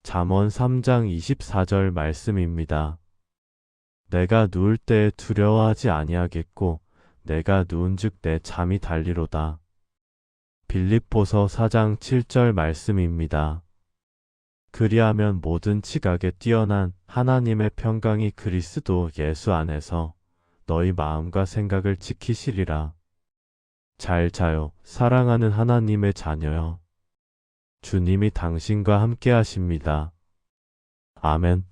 잠언 3장 24절 말씀입니다. 내가 누울 때에 두려워하지 아니하겠고 내가 누운즉 내 잠이 달리로다. 빌립보서 4장 7절 말씀입니다. 그리하면 모든 지각에 뛰어난 하나님의 평강이 그리스도 예수 안에서 너희 마음과 생각을 지키시리라. 잘 자요, 사랑하는 하나님의 자녀여. 주님이 당신과 함께 하십니다. 아멘.